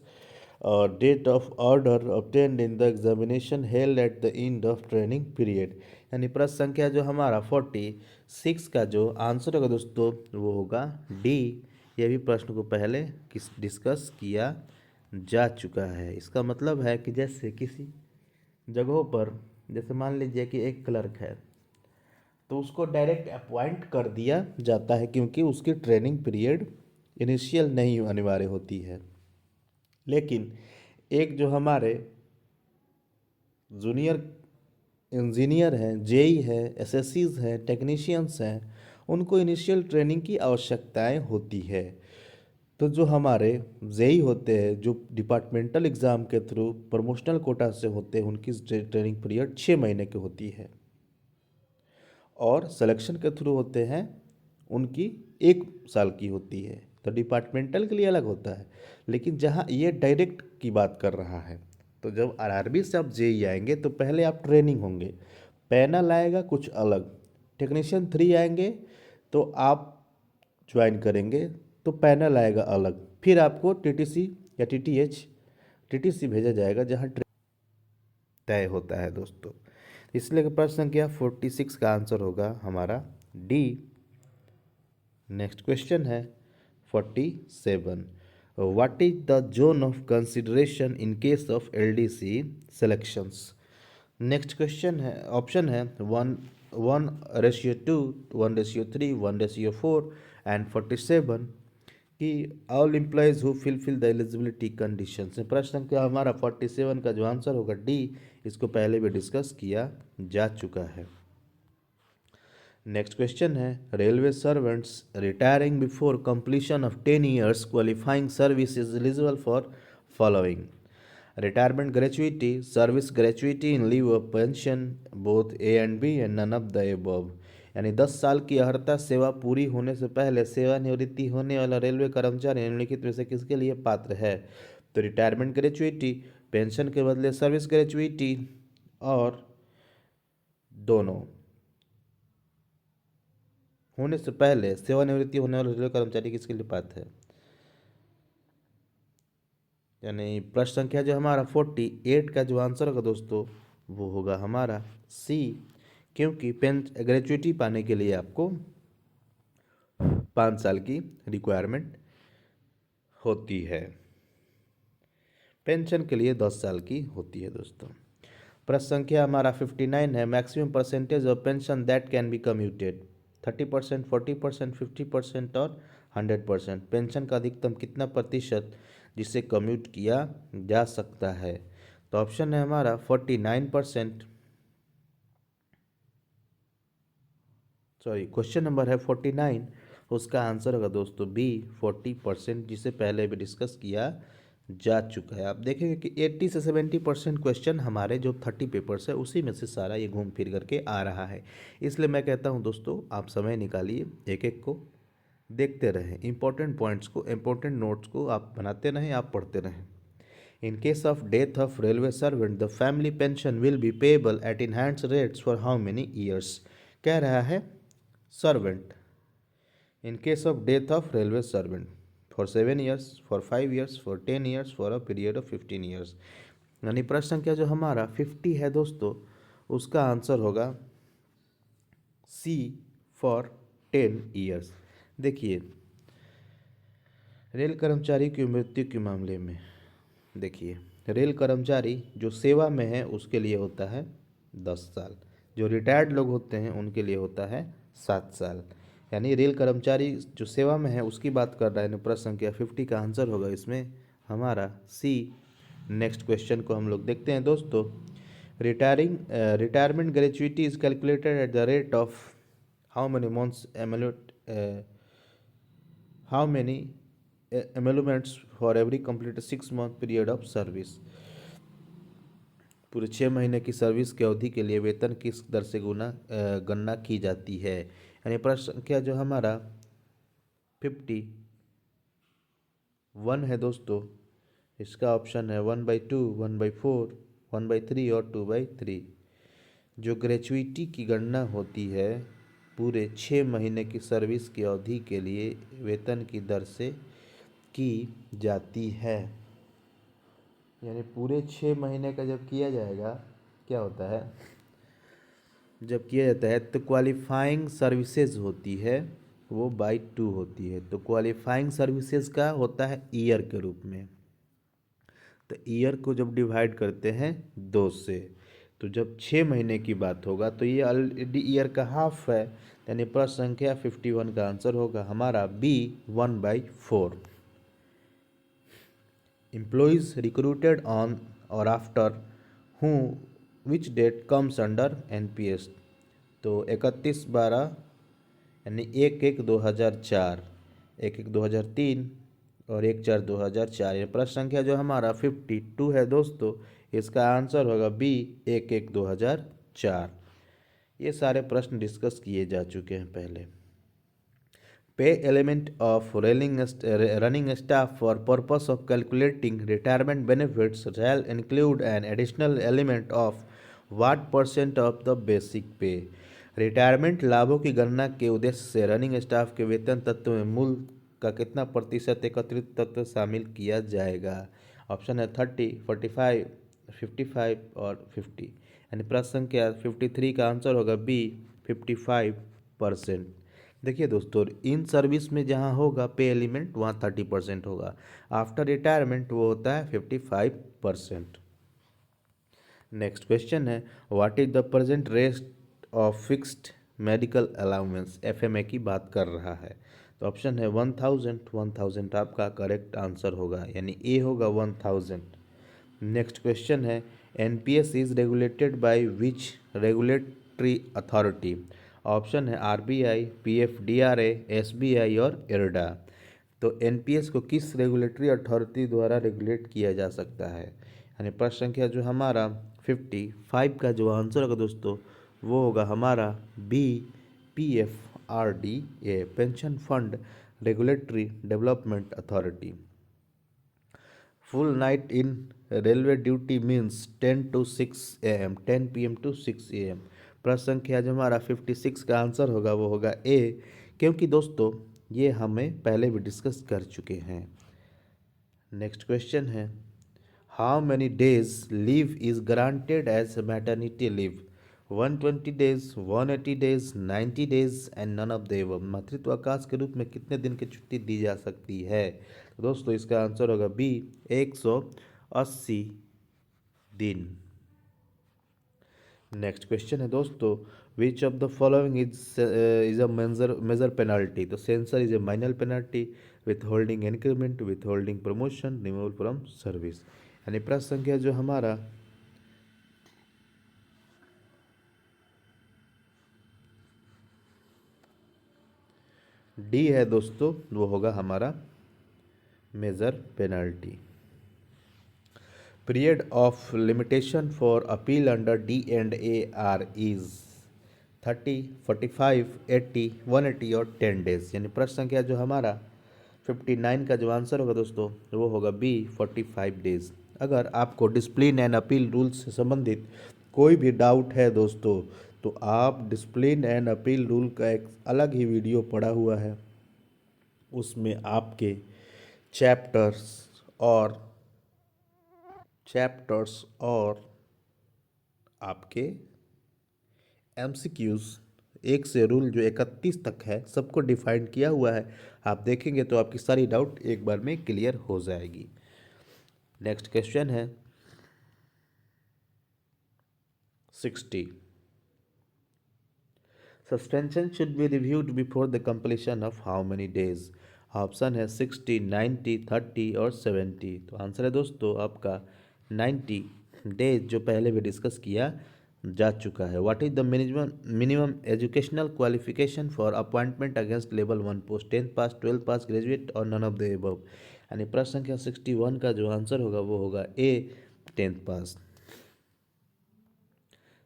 date of order obtained in the examination held at the end of training period। यानी प्रश्न संख्या जो हमारा 46 का जो answer होगा दोस्तों वो होगा डी। ये भी प्रश्न को पहले डिस्कस किया जा चुका है। इसका मतलब है कि जैसे किसी जगहों पर, जैसे मान लीजिए कि एक क्लर्क है तो उसको डायरेक्ट अपॉइंट कर दिया जाता है क्योंकि उसकी ट्रेनिंग पीरियड इनिशियल नहीं अनिवार्य होती है। लेकिन एक जो हमारे जूनियर इंजीनियर हैं, जेई है, एसएससीज हैं, टेक्नीशियंस हैं, उनको इनिशियल ट्रेनिंग की आवश्यकताएं होती है। तो जो हमारे जेई होते हैं जो डिपार्टमेंटल एग्ज़ाम के थ्रू प्रमोशनल कोटा से होते हैं उनकी ट्रेनिंग पीरियड 6 महीने की होती है, और सिलेक्शन के थ्रू होते हैं उनकी 1 साल की होती है। तो डिपार्टमेंटल के लिए अलग होता है। लेकिन जहाँ ये डायरेक्ट की बात कर रहा है, तो जब आरआरबी से आप जेई आएंगे तो पहले आप ट्रेनिंग होंगे, पैनल आएगा कुछ अलग, टेक्नीशियन 3 आएंगे तो आप ज्वाइन करेंगे तो पैनल आएगा अलग, फिर आपको टीटीसी या टीटीसी भेजा जाएगा जहाँ तय होता है दोस्तों। इसलिए प्रश्न संख्या 46 का आंसर होगा हमारा डी। नेक्स्ट क्वेश्चन है 47। What is the zone of consideration in case of LDC selections. Next question है, ऑप्शन है 1:2, 1:3, 1:4 एंड 47 कि all employees who fill the eligibility conditions. प्रश्न का हमारा 47 का जो आंसर होगा डी। इसको पहले भी डिस्कस किया जा चुका है। नेक्स्ट क्वेश्चन है railway servants retiring before completion of 10 years qualifying service is eligible for following. Retirement gratuity, service gratuity in lieu of pension, both A and B and none of the above. यानी 10 साल की अर्हता सेवा पूरी होने से पहले सेवानिवृत्ति होने वाला रेलवे कर्मचारी निम्नलिखित में से किसके लिए पात्र है? तो रिटायरमेंट ग्रेचुइटी, पेंशन के बदले सर्विस ग्रेचुइटी, और दोनों। होने से पहले सेवानिवृत्ति होने वाले रेलवे कर्मचारी किसके लिए पात्र है? यानी प्रश्न संख्या जो हमारा 48 का जो आंसर होगा दोस्तों वो होगा हमारा सी, क्योंकि ग्रेचुइटी पाने के लिए आपको 5 साल की रिक्वायरमेंट होती है, पेंशन के लिए 10 साल की होती है दोस्तों। प्रश्न संख्या हमारा 59 है, maximum percentage of pension that can be commuted, 30%, 40%, 50% और 100%। पेंशन का अधिकतम कितना प्रतिशत जिसे कम्यूट किया जा सकता है? तो ऑप्शन है हमारा 49%, सॉरी क्वेश्चन नंबर है 49, उसका आंसर होगा दोस्तों बी 40%, जिसे पहले भी डिस्कस किया जा चुका है। आप देखेंगे कि 80 से 70% क्वेश्चन हमारे जो 30 पेपर्स है उसी में से सारा ये घूम फिर करके आ रहा है। इसलिए मैं कहता हूँ दोस्तों आप समय निकालिए, एक एक को देखते रहें, इंपॉर्टेंट पॉइंट्स को, इंपॉर्टेंट नोट्स को आप बनाते रहें, आप पढ़ते रहें। इन case of death of railway servant the family pension will be payable eight enhanced rates for how many years? कह रहा है servant, in case of death of railway servant for 7 years, for 5 years, for 10 years, for a period of 15 years. यानी प्रश्न संख्या जो हमारा 50 है दोस्तों उसका आंसर होगा सी फॉर 10 ईयर्स। देखिए रेल कर्मचारी की मृत्यु के मामले में देखिए रेल कर्मचारी जो सेवा में है उसके लिए होता है 10 साल, जो रिटायर्ड लोग होते हैं उनके लिए होता है 7 साल। यानी रेल कर्मचारी जो सेवा में है उसकी बात कर रहा है। प्रश्न संख्या 50 का आंसर होगा इसमें हमारा सी। नेक्स्ट क्वेश्चन को हम लोग देखते हैं दोस्तों। Retirement gratuity is calculated at the rate of how many months how many emoluments for every complete 6 month period of service. पूरे 6 महीने की सर्विस की अवधि के लिए वेतन किस दर से गणना की जाती है? यानी प्रश्न संख्या जो हमारा 51 है दोस्तों, इसका ऑप्शन है 1/2, 1/4, 1/3 और 2/3। जो ग्रेचुइटी की गणना होती है पूरे 6 महीने की सर्विस की अवधि के लिए वेतन की दर से की जाती है। यानी पूरे 6 महीने का जब किया जाएगा क्या होता है, जब किया जाता है तो क्वालिफाइंग सर्विसेज होती है वो बाई 2 होती है। तो क्वालिफाइंग सर्विसेज का होता है ईयर के रूप में, तो ईयर को जब डिवाइड करते हैं 2 से, तो जब 6 महीने की बात होगा तो ये ऑलरेडी ईयर का हाफ है। यानी प्रश्न संख्या 51 का आंसर होगा हमारा B 1/4। Employees recruited on or after who which date comes under NPS? तो 31/12 यानी 1/1/2004, 1/1/2003 और 1/4/2004। ये प्रश्न संख्या जो हमारा 52 है दोस्तों, इसका आंसर होगा बी 1/1/2004। ये सारे प्रश्न डिस्कस किए जा चुके हैं पहले। Pay element of running staff for purpose of calculating retirement benefits shall include an additional element of what % of the basic pay? Retirement लाभों की गणना के उद्देश्य से रनिंग स्टाफ के वेतन तत्व में मूल का कितना प्रतिशत एकत्रित तत्व शामिल किया जाएगा? ऑप्शन है 30, 45, 55 और 50। यानी प्रश्न संख्या 53 का आंसर होगा बी 55%। देखिए दोस्तों इन सर्विस में जहाँ होगा पे एलिमेंट वहाँ 30% होगा, आफ्टर रिटायरमेंट वो होता है 55%। नेक्स्ट क्वेश्चन है what is the present rate of fixed medical allowance? FMA की बात कर रहा है। तो ऑप्शन है 1000 आपका करेक्ट आंसर होगा, यानी ए होगा 1000। नेक्स्ट क्वेश्चन है NPS is regulated by which regulatory authority? Option है आरबीआई, पीएफडीआरए, एसबीआई और इरडा। तो एनपीएस को किस रेगुलेटरी अथॉरिटी द्वारा रेगुलेट किया जा सकता है? यानी प्रश्न संख्या जो हमारा 55 का जो आंसर होगा दोस्तों वो होगा हमारा B, PFRDA, pension fund regulatory development authority. Full night in railway duty means 10 to 6 AM, 10 PM to 6 AM। प्रश्न संख्या जो हमारा 56 का आंसर होगा वो होगा ए, क्योंकि दोस्तों ये हमें पहले भी डिस्कस कर चुके हैं। नेक्स्ट क्वेश्चन है, how many days leave is granted as maternity leave? 120 days, 180 days, 90 days and none of the above. मातृत्वावकाश के रूप में कितने दिन की छुट्टी दी जा सकती है? तो दोस्तों इसका आंसर होगा बी, 180 दिन। नेक्स्ट क्वेश्चन है दोस्तों, which of the following is a major penalty? तो censure is a minor penalty, withholding increment, withholding promotion, removal from service. यानी प्रश्न संख्या जो हमारा डी है दोस्तों, वो होगा हमारा major penalty. Period of limitation for appeal under D&AR is 30, 45, 80, 180 और 10 डेज। यानी प्रश्न संख्या जो हमारा 59 का जो आंसर होगा दोस्तों वो होगा बी, 45 डेज। अगर आपको डिसिप्लिन एंड अपील रूल्स से संबंधित कोई भी डाउट है दोस्तों तो आप डिसिप्लिन एंड अपील रूल का एक अलग ही वीडियो पड़ा हुआ है, उसमें आपके चैप्टर्स और आपके MCQs 1 से रूल जो 31 तक है सबको डिफाइन किया हुआ है। आप देखेंगे तो आपकी सारी डाउट एक बार में क्लियर हो जाएगी। नेक्स्ट क्वेश्चन है 60, suspension should be reviewed before the completion of how many days? Option है 60, 90, 30 और 70। तो आंसर है दोस्तों आपका 90 डेज, जो पहले भी डिस्कस किया जा चुका है। What is the minimum educational qualification for appointment against level 1 post? 10th pass, 12th pass, graduate और नन ऑफ द एबव। यानी प्रश्न संख्या 61 का जो आंसर होगा वो होगा A, 10th pass.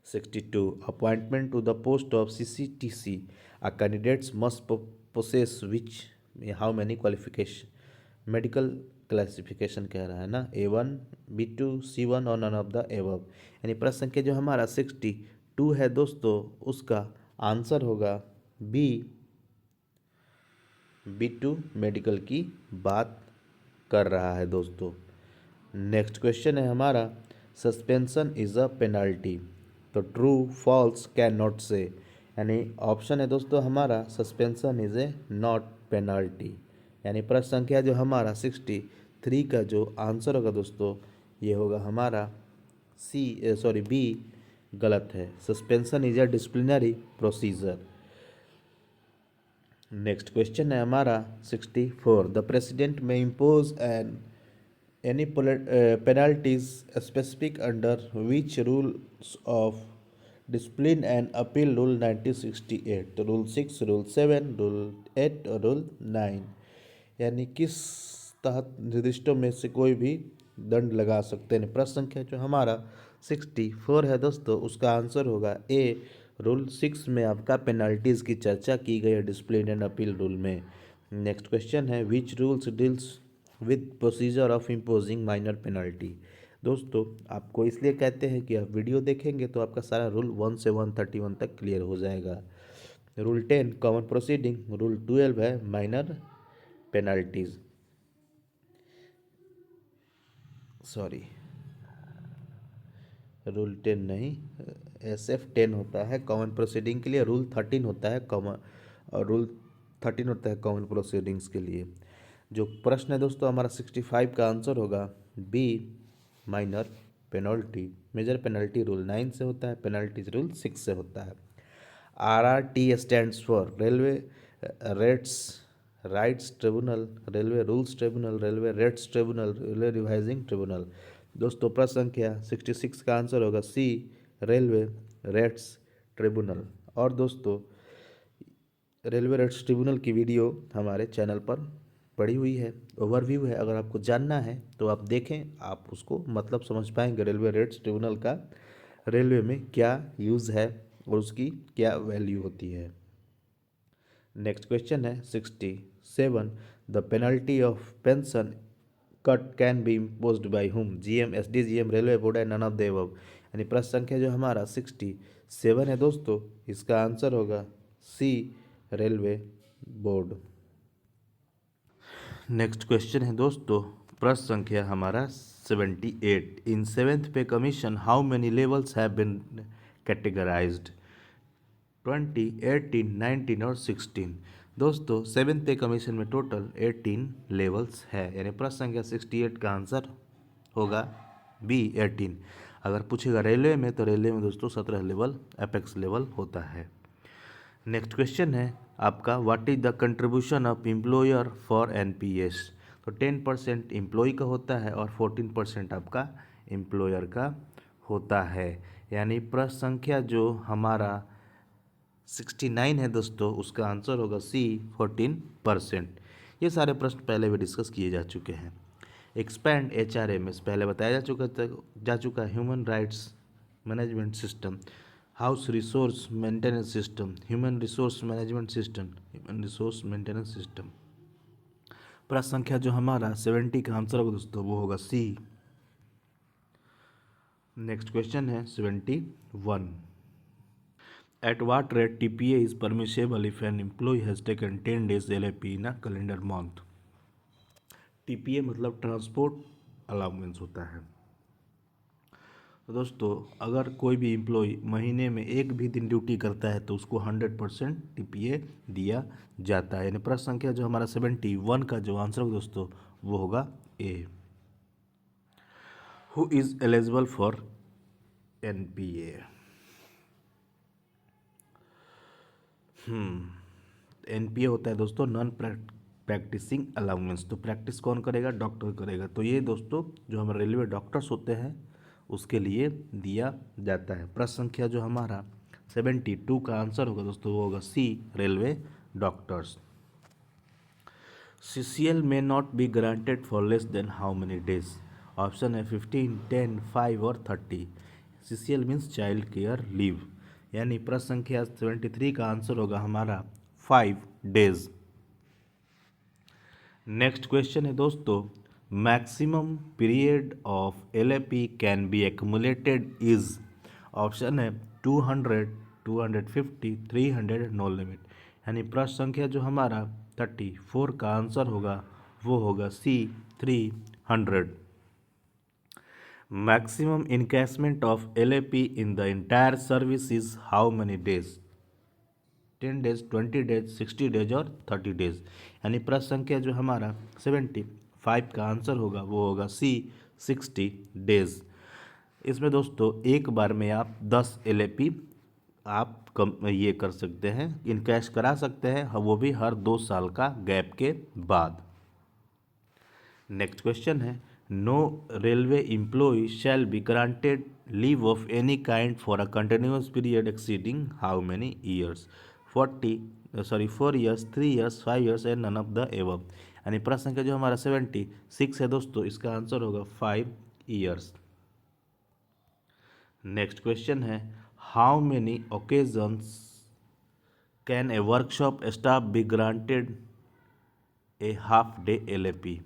62, appointment to the post of CCTC, a candidates must possess which, how many qualification? Medical classification कह रहा है ना, A1, B2, C1 और नन ऑफ द एबव। यानी प्रश्न संख्या जो हमारा 62 है दोस्तों उसका आंसर होगा बी, B2 मेडिकल की बात कर रहा है दोस्तों। नेक्स्ट क्वेश्चन है हमारा, सस्पेंशन इज अ पेनल्टी? तो ट्रू, फॉल्स, कैन नॉट से। यानी ऑप्शन है दोस्तों हमारा suspension is a not penalty. यानी प्रश्न संख्या जो हमारा 63 का जो आंसर होगा दोस्तों ये होगा हमारा बी, गलत है। Suspension is a disciplinary procedure. Next question है हमारा 64, द प्रेसिडेंट में impose any penalties specific under which rules of discipline and appeal rule 1968? rule 6, rule 7, rule 8 और rule 9। यानी किस तहत निर्दिष्टों में से कोई भी दंड लगा सकते हैं? प्रश्न संख्या जो हमारा 64 है दोस्तों उसका आंसर होगा ए, रूल 6 में आपका पेनल्टीज की चर्चा की गई है डिसिप्लिन एंड अपील रूल में। नेक्स्ट क्वेश्चन है, which rules deals with procedure of imposing minor penalty? दोस्तों आपको इसलिए कहते हैं कि आप वीडियो देखेंगे तो आपका सारा रूल 1 से 131 तक क्लियर हो जाएगा। रूल 10 कॉमन प्रोसीडिंग, रूल 12 है माइनर पेनल्टीज, सॉरी रूल 10 नहीं, SF 10 होता है कॉमन प्रोसीडिंग के लिए, रूल 13 होता है कॉमन, और रूल 13 होता है कॉमन प्रोसीडिंग्स के लिए। जो प्रश्न है दोस्तों हमारा 65 का आंसर होगा B, minor penalty. Major penalty rule 9 से होता है, पेनल्टीज रूल 6 से होता है। RRT stands for railway rates rights tribunal, railway rules tribunal, railway rates tribunal, railway revising tribunal. दोस्तों प्रश्न संख्या 66 का आंसर होगा सी, रेलवे रेट्स ट्रिब्यूनल। और दोस्तों रेलवे रेट्स ट्रिब्यूनल की वीडियो हमारे चैनल पर पड़ी हुई है, ओवरव्यू है। अगर आपको जानना है तो आप देखें, आप उसको मतलब समझ पाएंगे रेलवे रेट्स ट्रिब्यूनल का रेलवे में क्या यूज़ है और उसकी क्या वैल्यू होती है। नेक्स्ट क्वेश्चन है 67, the penalty of pension cut can be imposed by whom, GM, SDGM, railway board and none of the above. यानी प्रश्न संख्या जो हमारा 67 है दोस्तों, इसका आंसर होगा C, railway board. Next question है दोस्तों, प्रश्न संख्या हमारा 78, in seventh pay commission how many levels have been categorised, 20, 18, 19 और 16। दोस्तों सेवेंथ पे कमीशन में टोटल 18 लेवल्स है, यानी प्रश्न संख्या 68 का आंसर होगा बी, 18। अगर पूछेगा रेलवे में तो रेलवे में दोस्तों 17 लेवल एपेक्स लेवल होता है। नेक्स्ट क्वेश्चन है आपका, what is the contribution of employer for NPS. तो 10% एम्प्लॉय का होता है और 14% आपका एम्प्लॉयर का होता है। यानी प्रश्न संख्या जो हमारा 69 है दोस्तों, उसका आंसर होगा सी, 14%। ये सारे प्रश्न पहले भी डिस्कस किए जा चुके हैं। एक्सपैंड एचआरएमएस पहले बताया जा चुका है, human rights management system, house resource maintenance system, human resource management system, human resource maintenance system. प्रश्न संख्या जो हमारा 70 का आंसर होगा दोस्तों, वो होगा सी। नेक्स्ट क्वेश्चन है 71, at what rate TPA is permissible if an employee has taken 10 days LAP in a calendar month. TPA मतलब ट्रांसपोर्ट अलाउंस होता है। तो दोस्तों अगर कोई भी एम्प्लॉय महीने में एक भी दिन ड्यूटी करता है तो उसको 100% टीपीए दिया जाता है। यानी प्रश्न संख्या जो हमारा 71 का जो आंसर होगा दोस्तों, वो होगा A. Who is eligible for NPA. NPA होता है दोस्तों नॉन प्रैक्टिसिंग अलाउंस। तो प्रैक्टिस कौन करेगा, डॉक्टर करेगा। तो ये दोस्तों जो हमारे रेलवे डॉक्टर्स होते हैं उसके लिए दिया जाता है। प्रश्न संख्या जो हमारा 72 का आंसर होगा दोस्तों, वो होगा सी, रेलवे डॉक्टर्स। सीसीएल में not be granted for less than how many days. Option है 15, 10, 5 और 30। CCL means child care leave. यानी प्रश्न संख्या 73 का आंसर होगा हमारा 5 days। नेक्स्ट क्वेश्चन है दोस्तों, maximum period of LAP can be accumulated is. Option है 200, 250, 300, नो लिमिट। यानी प्रश्न संख्या जो हमारा 34 का आंसर होगा, वो होगा सी, 300। Maximum encashment of LAP in the entire service is how many days, 10 days, 20 days, 60 days और 30 days। यानी प्रश्न संख्या जो हमारा 75 का आंसर होगा, वो होगा सी, 60 days। इसमें दोस्तों एक बार में आप 10 एलएपी आप कम ये कर सकते हैं, इनकैश करा सकते हैं, वो भी हर 2 साल का गैप के बाद। नेक्स्ट क्वेश्चन है, no railway employee shall be granted leave of any kind for a continuous period exceeding how many years, 4 years, 3 years, 5 years and none of the above. यानी प्रश्न संख्या जो हमारा 76 है दोस्तों, इसका आंसर होगा 5 years। नेक्स्ट क्वेश्चन है, how many occasions can a workshop staff be granted A half day LAP.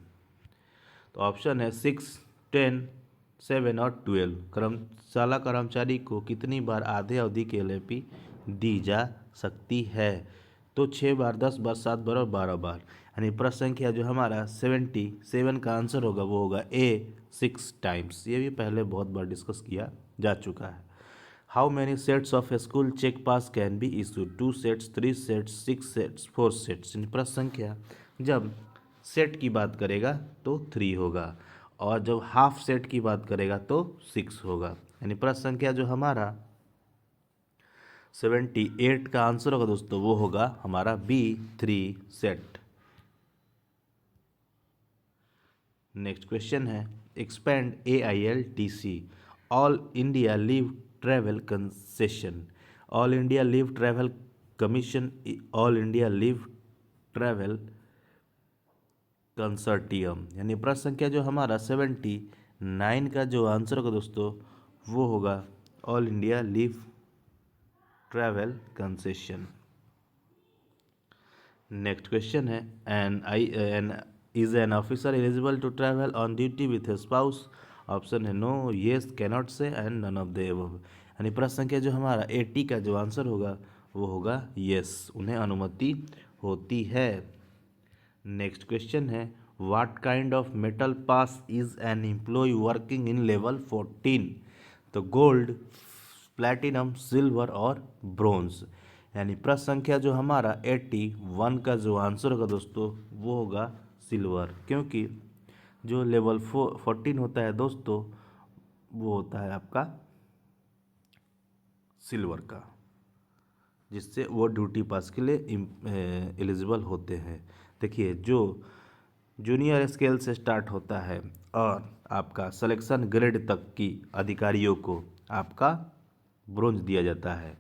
तो ऑप्शन है 6, 10, 7 और 12। कर्मशाला कर्मचारी को कितनी बार आधे अवधि के एलएपी दी जा सकती है। तो 6 बार, 10 बार, 7 बार और 12 बार। यानी प्रश्न संख्या जो हमारा 77 का आंसर होगा, वो होगा ए, 6 times। ये भी पहले बहुत बार डिस्कस किया जा चुका है। How many sets of school cheque pass can be issue, 2 sets, 3 sets, 6 sets, 4 sets। यानी प्रश्न संख्या जब सेट की बात करेगा तो 3 होगा और जब हाफ सेट की बात करेगा तो 6 होगा। यानी प्रश्न संख्या जो हमारा 78 का आंसर होगा दोस्तों, वो होगा हमारा बी, 3 सेट। नेक्स्ट क्वेश्चन है, expand AILTC, all India leave travel concession, all India leave travel commission, all India leave travel consortium. यानी प्रश्न संख्या जो हमारा 79 का जो आंसर होगा दोस्तों वो होगा all India leave travel concession. Next question है an is an officer eligible to travel on duty with a spouse. Option है no, yes, cannot say and none of the above. यानी प्रश्न संख्या जो हमारा 80 का जो आंसर होगा वो होगा येस, उन्हें अनुमति होती है। नेक्स्ट क्वेश्चन है what kind of metal pass is an employee working in level 14। तो गोल्ड, प्लैटिनम, सिल्वर और ब्रोंज। यानी प्रश्न संख्या जो हमारा 81 का जो आंसर होगा दोस्तों वो होगा सिल्वर, क्योंकि जो लेवल 14 होता है दोस्तों वो होता है आपका सिल्वर का, जिससे वो ड्यूटी पास के लिए एलिजिबल होते हैं। देखिए जो जूनियर स्केल से स्टार्ट होता है और आपका सिलेक्शन ग्रेड तक की अधिकारियों को आपका ब्रोंज दिया जाता है,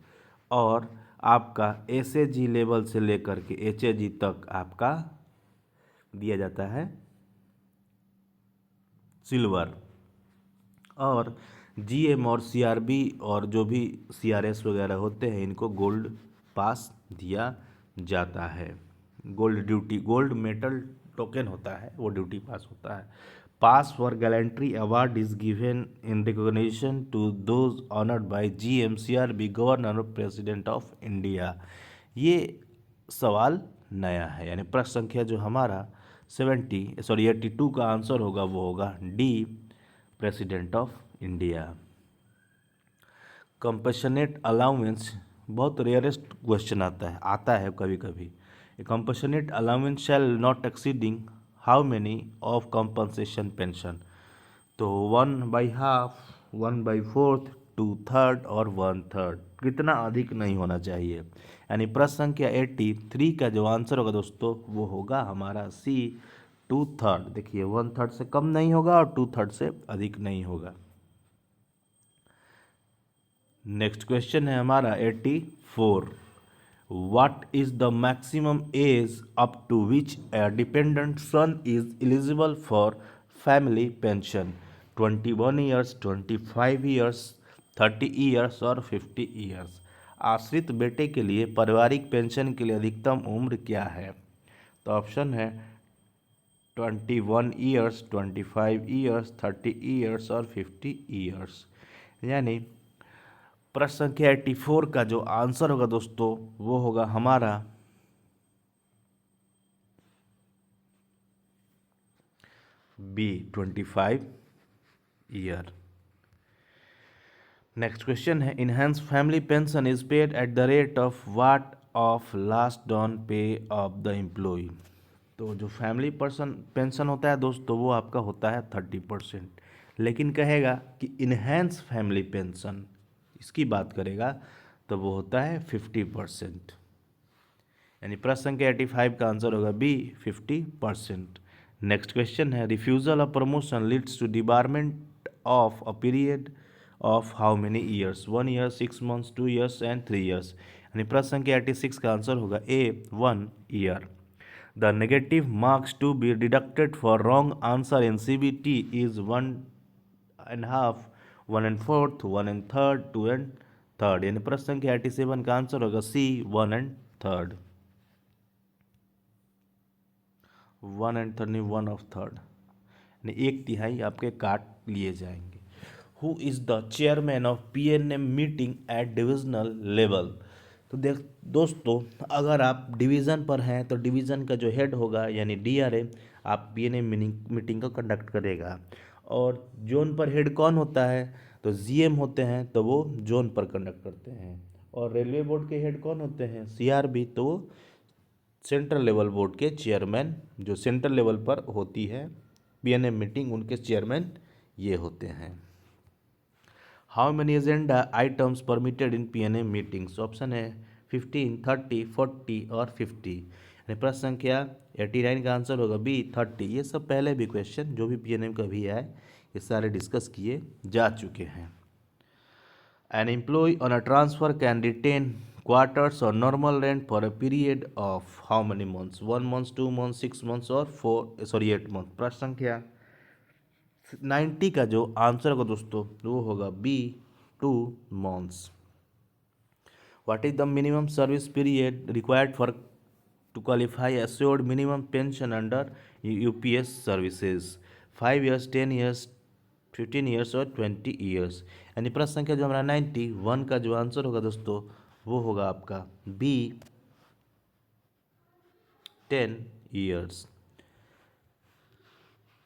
और आपका एसएजी लेवल से लेकर के एचएजी तक आपका दिया जाता है सिल्वर, और जीएम और सीआरबी और जो भी सीआरएस वगैरह होते हैं इनको गोल्ड पास दिया जाता है। Gold duty, gold metal token होता है वो ड्यूटी पास होता है। Pass for gallantry award is given in recognition to those honoured by GM, CRB, governor और प्रेसिडेंट ऑफ इंडिया। ये सवाल नया है, यानी प्रश्न संख्या जो हमारा 82 का आंसर होगा वो होगा D, president of India. Compassionate allowance बहुत रेयरेस्ट क्वेश्चन आता है कभी कभी। Compassionate allowance shall not exceeding how many of compensation pension. तो 1/2, 1/4, 2/3 और 1/3, कितना अधिक नहीं होना चाहिए। यानी प्रश्न संख्या 83 का जो आंसर होगा दोस्तों वो होगा हमारा सी, 2/3। देखिए 1/3 से कम नहीं होगा और 2/3 से अधिक नहीं होगा। नेक्स्ट क्वेश्चन है हमारा 84। What is the maximum age up to which a dependent son is eligible for family pension. 21 years, 25 years, 30 years और 50 ईयर्स। आश्रित बेटे के लिए पारिवारिक पेंशन के लिए अधिकतम उम्र क्या है। तो ऑप्शन है 21 ईयर्स, 25 ईयर्स, 30 ईयर्स और 50 ईयर्स। यानी प्रश्न संख्या 84 का जो आंसर होगा दोस्तों वो होगा हमारा बी, 25 ईयर। नेक्स्ट क्वेश्चन है enhanced family pension is paid at the rate of what of last drawn pay of the employee. तो जो फैमिली पेंशन होता है दोस्तों वो आपका होता है 30%, लेकिन कहेगा कि इनहेंस फैमिली पेंशन इसकी बात करेगा तो वो होता है 50%। यानी प्रश्न संख्या 85 का आंसर होगा बी, 50%। नेक्स्ट क्वेश्चन है refusal of promotion leads to debarment of a period of how many years. 1 year, 6 months, 2 years and 3 years. यानी प्रश्न संख्या 86 का आंसर होगा A, 1 year. The negative marks to be deducted for wrong answer in CBT is 1.5, 1/4, 1/3, 2/3। यानी प्रश्न संख्या 87 का answer होगा सी, 1/3। 1/3 नहीं, 1/3, यानी 1/3 आपके काट लिए जाएंगे। Who is the chairman of PNM meeting at divisional level. तो दोस्तों अगर आप डिवीज़न पर हैं तो डिवीज़न का जो हेड होगा यानी डीआरए आप पीएनएम मीटिंग को कंडक्ट करेगा, और जोन पर हेड कौन होता है तो जीएम होते हैं तो वो जोन पर कंडक्ट करते हैं, और रेलवे बोर्ड के हेड कौन होते हैं सीआरबी, तो वो सेंट्रल लेवल बोर्ड के चेयरमैन जो सेंट्रल लेवल पर होती है पीएनएम मीटिंग उनके चेयरमैन ये होते हैं। How many agenda items permitted in PNM meetings. Option है 15, 30, 40 और 50। यानी प्रश्न संख्या 89 का आंसर होगा बी, 30। ये सब पहले भी क्वेश्चन जो भी पीएनएम का भी है ये सारे डिस्कस किए जा चुके हैं। An employee on a transfer can retain quarters or normal rent for a period of how many months? 1 month, 2 months, 6 months और 8 month। प्रश्न संख्या 90 का जो आंसर होगा दोस्तों वो होगा B, 2 months। What is the minimum service period required for to qualify assured minimum pension under UPS services? 5 years, 10 years, 15 years और 20 years। यानी प्रश्न संख्या जो हमारा 91 का जो आंसर होगा दोस्तों वो होगा आपका बी, 10 years।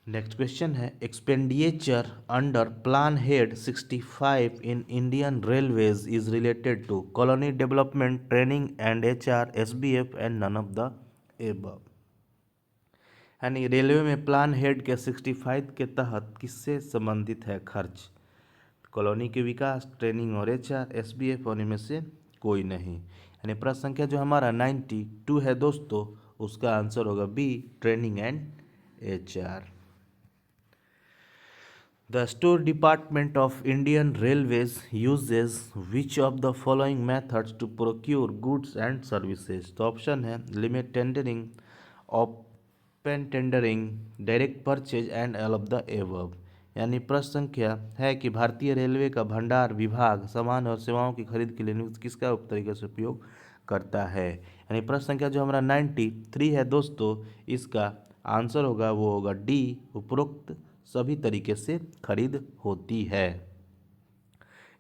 नेक्स्ट क्वेश्चन है expenditure under plan head 65 in Indian railways is related to colony development, training and HR, SBF and none of the above. यानी रेलवे में प्लान हेड के 65 के तहत किससे संबंधित है खर्च? कॉलोनी के विकास, ट्रेनिंग और HR, SBF और इनमें से कोई नहीं। यानी प्रश्न संख्या जो हमारा 92 है दोस्तों उसका आंसर होगा B, training and HR। The Store Department of Indian Railways uses which of the following methods to procure goods and services? तो ऑप्शन है limit tendering, open tendering, direct purchase and all of the above. यानी प्रश्न संख्या है कि भारतीय railway का भंडार विभाग सामान और सेवाओं की खरीद के लिए किसका तरीके से उपयोग करता है? यानी प्रश्न संख्या जो हमारा 93 है दोस्तों इसका आंसर होगा वो होगा डी, उपरोक्त सभी तरीके से खरीद होती है।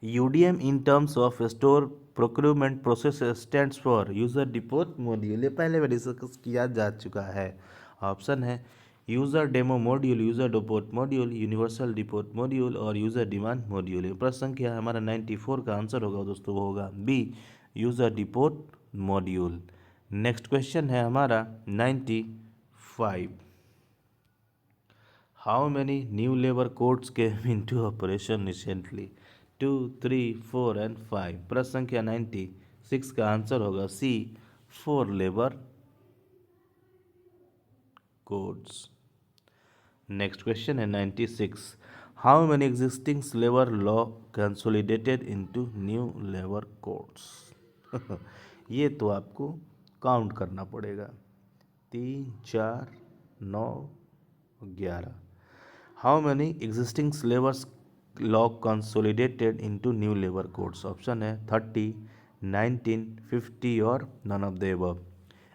UDM in terms of store procurement process stands for user depot module. ये पहले भी डिस्कस किया जा चुका है। ऑप्शन है user demo module, user depot module, universal depot module और यूजर डिमांड मॉड्यूल। प्रश्न संख्या हमारा 94 का आंसर होगा दोस्तों वो होगा B, user depot module. Next question है हमारा 95। How many new labor codes came into operation recently? 2, 3, 4 and 5। प्रश्न संख्या 96 का आंसर होगा सी, 4 लेबर कोड्स। नेक्स्ट क्वेश्चन है 96। How many existing labour law consolidated into new labour codes? ये तो आपको काउंट करना पड़ेगा। 3, 4, 9, 11। How many existing labours law consolidated into new labour codes? Option है 30, 19, 50 और नन ऑफ द एबव।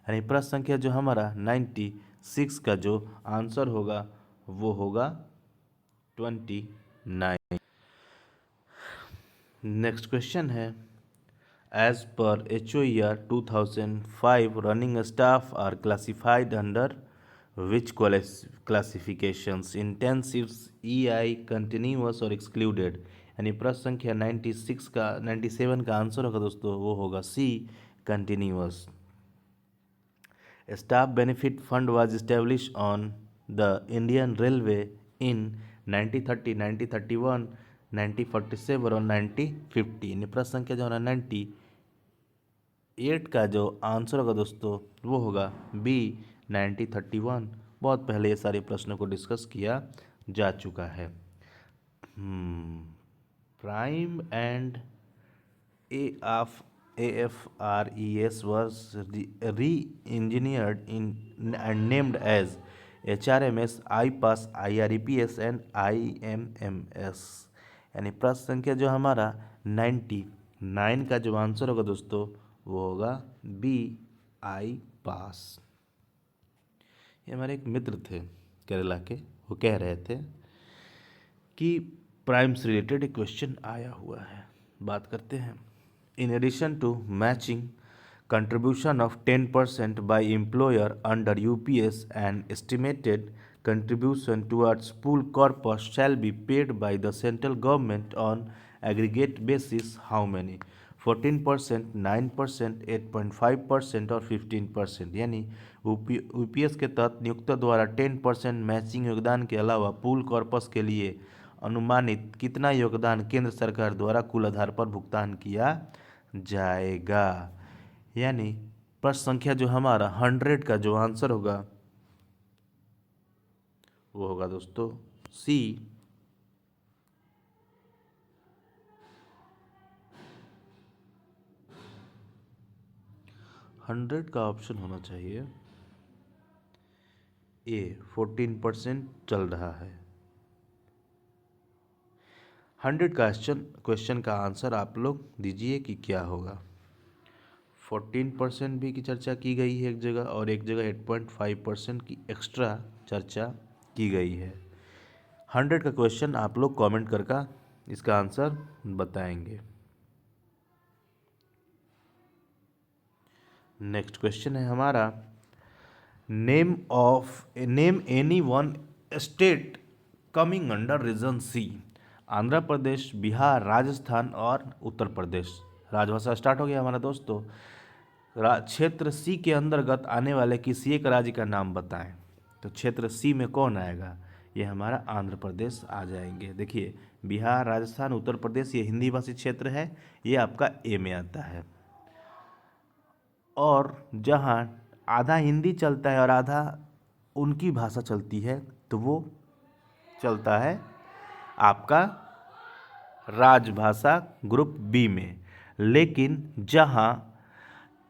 यानी प्रश्न संख्या जो हमारा 96 का जो आंसर होगा वो होगा 29। नेक्स्ट क्वेश्चन है as per HOER 2005 running staff are classified under which classifications? Intensives, EI, continuous और excluded। यानी प्रश्न संख्या 96 का 97 का आंसर होगा दोस्तों वो होगा सी, continuous। Staff benefit fund was establish on the Indian railway इन 1930, 1931, 1947 और 1950। यानी प्रश्न संख्या जो है 98 का जो आंसर होगा दोस्तों वो होगा बी, 1931। बहुत पहले ये सारे प्रश्नों को डिस्कस किया जा चुका है। Prime and AFRES was re-engineered and named as HRMS, IPAS, IREPS and IMMS। यानी प्रश्न संख्या जो हमारा 99 का जो आंसर होगा दोस्तों वो होगा बी, IPAS। ये हमारे एक मित्र थे केरला के, वो कह रहे थे कि प्राइम से रिलेटेड एक क्वेश्चन आया हुआ है, बात करते हैं। In addition to matching contribution of 10% by employer under UPS, an estimated contribution towards pool corpus shall be paid by the central government on aggregate basis how many? 14%, 9%, 8.5% और 15%। यानी UPS के तहत नियोक्ता द्वारा 10% मैचिंग योगदान के अलावा पूल कॉर्पस के लिए अनुमानित कितना योगदान केंद्र सरकार द्वारा कुल आधार पर भुगतान किया जाएगा? यानी प्रश्न संख्या जो हमारा 100 का जो आंसर होगा वो होगा दोस्तों सी, 100 का ऑप्शन होना चाहिए ए। 14% चल रहा है। 100 का क्वेश्चन का आंसर आप लोग दीजिए कि क्या होगा। 14% भी की चर्चा की गई है एक जगह, और एक जगह 8.5% की एक्स्ट्रा चर्चा की गई है। 100 का क्वेश्चन आप लोग कमेंट करके इसका आंसर बताएंगे। नेक्स्ट क्वेश्चन है हमारा, name any one state coming under region C. Andhra Pradesh, Bihar, Rajasthan और उत्तर प्रदेश। राजभाषा स्टार्ट हो गया हमारा दोस्तों। क्षेत्र सी के अंतर्गत आने वाले किसी एक राज्य का नाम बताएं। तो क्षेत्र सी में कौन आएगा? ये हमारा आंध्र प्रदेश आ जाएंगे। देखिए, बिहार, राजस्थान, उत्तर प्रदेश ये हिंदी भाषी क्षेत्र है, ये आपका ए में आता है। और जहाँ आधा हिंदी चलता है और आधा उनकी भाषा चलती है, तो वो चलता है आपका राजभाषा ग्रुप बी में। लेकिन जहाँ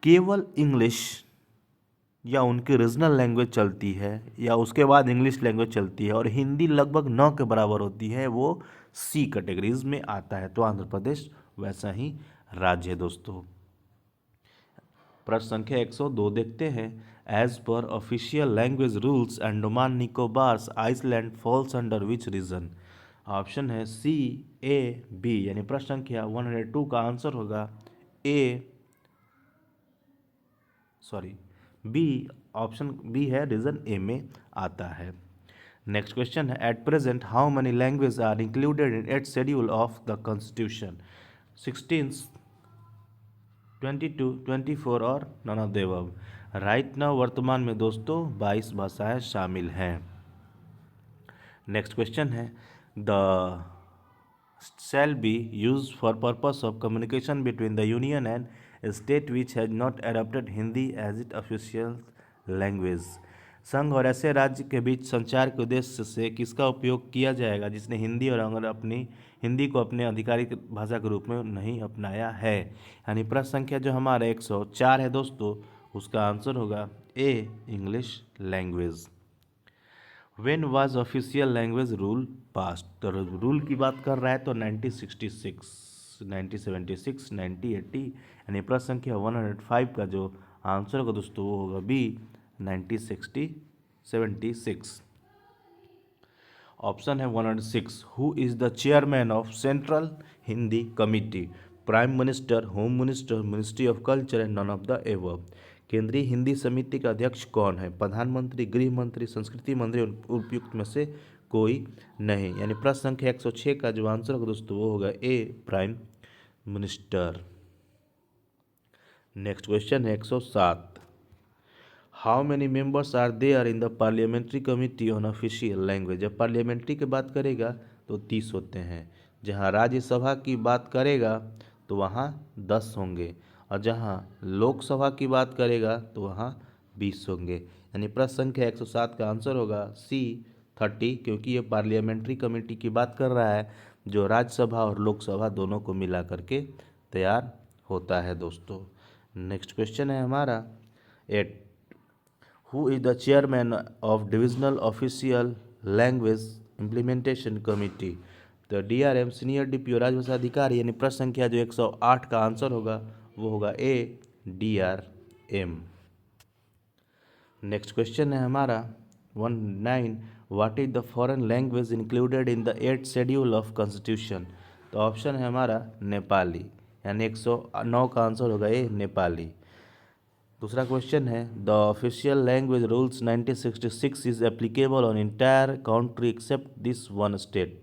केवल इंग्लिश या उनकी रीजनल लैंग्वेज चलती है या उसके बाद इंग्लिश लैंग्वेज चलती है और हिंदी लगभग 9 के बराबर होती है, वो सी कैटेगरीज में आता है। तो आंध्र प्रदेश वैसा ही राज्य है दोस्तों। प्रश्न संख्या 102 देखते हैं। As per official language rules Andaman Nicobars island falls under which region. Option है सी, ए, बी। यानी प्रश्न संख्या 102 का आंसर होगा बी। ऑप्शन बी है, रीजन ए में आता है। नेक्स्ट क्वेश्चन है, at present how many language are included in 8th schedule of the constitution. 16, 22, 24 और none of the above. Right now वर्तमान में दोस्तों 22 भाषाएं शामिल हैं। नेक्स्ट क्वेश्चन है, the shall be used for purpose of communication between the union and state which has not adopted Hindi as its official language। संघ और ऐसे राज्य के बीच संचार के उद्देश्य से किसका उपयोग किया जाएगा जिसने हिंदी और हिंदी को अपने आधिकारिक भाषा के रूप में नहीं अपनाया है। यानी प्रश्न संख्या जो हमारा 104 है दोस्तों, उसका आंसर होगा A, English language. When was official language rule passed? तो रूल की बात कर रहा है तो 1966, 1976, 1980। यानी प्रश्न संख्या 105 का जो आंसर होगा दोस्तों वो होगा बी, 1976। ऑप्शन है 106। Who is the chairman of central Hindi committee? Prime minister, home minister, ministry of culture and none of the above. केंद्रीय हिंदी समिति का अध्यक्ष कौन है? प्रधानमंत्री, गृह मंत्री, संस्कृति मंत्री, उपयुक्त में से कोई नहीं। यानी प्रश्न संख्या 106 का जो आंसर होगा दोस्तों वो होगा A, prime minister. Next question है 107। How many members are there in the parliamentary committee on official language? जब पार्लियामेंट्री की बात करेगा तो 30 होते हैं। जहाँ राज्यसभा की बात करेगा तो वहाँ 10 होंगे, और जहाँ लोकसभा की बात करेगा तो वहाँ 20 होंगे। यानी प्रश्न संख्या 107 का आंसर होगा सी, 30, क्योंकि ये पार्लियामेंट्री कमेटी की बात कर रहा है जो राज्यसभा और लोकसभा दोनों को मिला करके तैयार होता है दोस्तों। नेक्स्ट क्वेश्चन है हमारा 8। Who is the chairman of divisional official language implementation committee? तो DRM, सीनियर DPO, राजभाषा अधिकारी। यानी प्रश्न संख्या जो 108 का आंसर होगा वो होगा ए, DRM। नेक्स्ट क्वेश्चन है हमारा 19। What is the foreign language included in the 8th schedule of constitution? तो ऑप्शन है हमारा नेपाली। यानी 109 का आंसर होगा ए, नेपाली। दूसरा क्वेश्चन है, the official language rules 1966 is applicable on entire country accept this one state,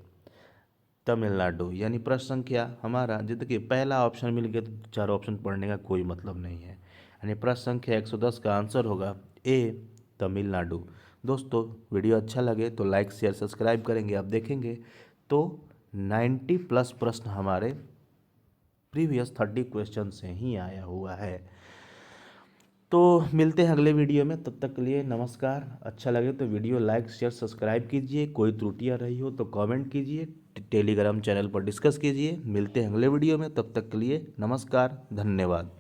Tamil Nadu. यानी प्रश्न संख्या हमारा देखिए पहला ऑप्शन मिल गया तो चार ऑप्शन पढ़ने का कोई मतलब नहीं है। यानी प्रश्न संख्या 110 का आंसर होगा ए, तमिलनाडु। दोस्तों वीडियो अच्छा लगे तो लाइक, शेयर, सब्सक्राइब करेंगे। आप देखेंगे तो 90+ प्रश्न हमारे प्रीवियस 30 क्वेश्चन से ही आया हुआ है। तो मिलते हैं अगले वीडियो में, तब तक के लिए नमस्कार। अच्छा लगे तो वीडियो लाइक, शेयर, सब्सक्राइब कीजिए। कोई त्रुटियां रही हो तो कमेंट कीजिए, टेलीग्राम चैनल पर डिस्कस कीजिए। मिलते हैं अगले वीडियो में, तब तक के लिए नमस्कार, धन्यवाद।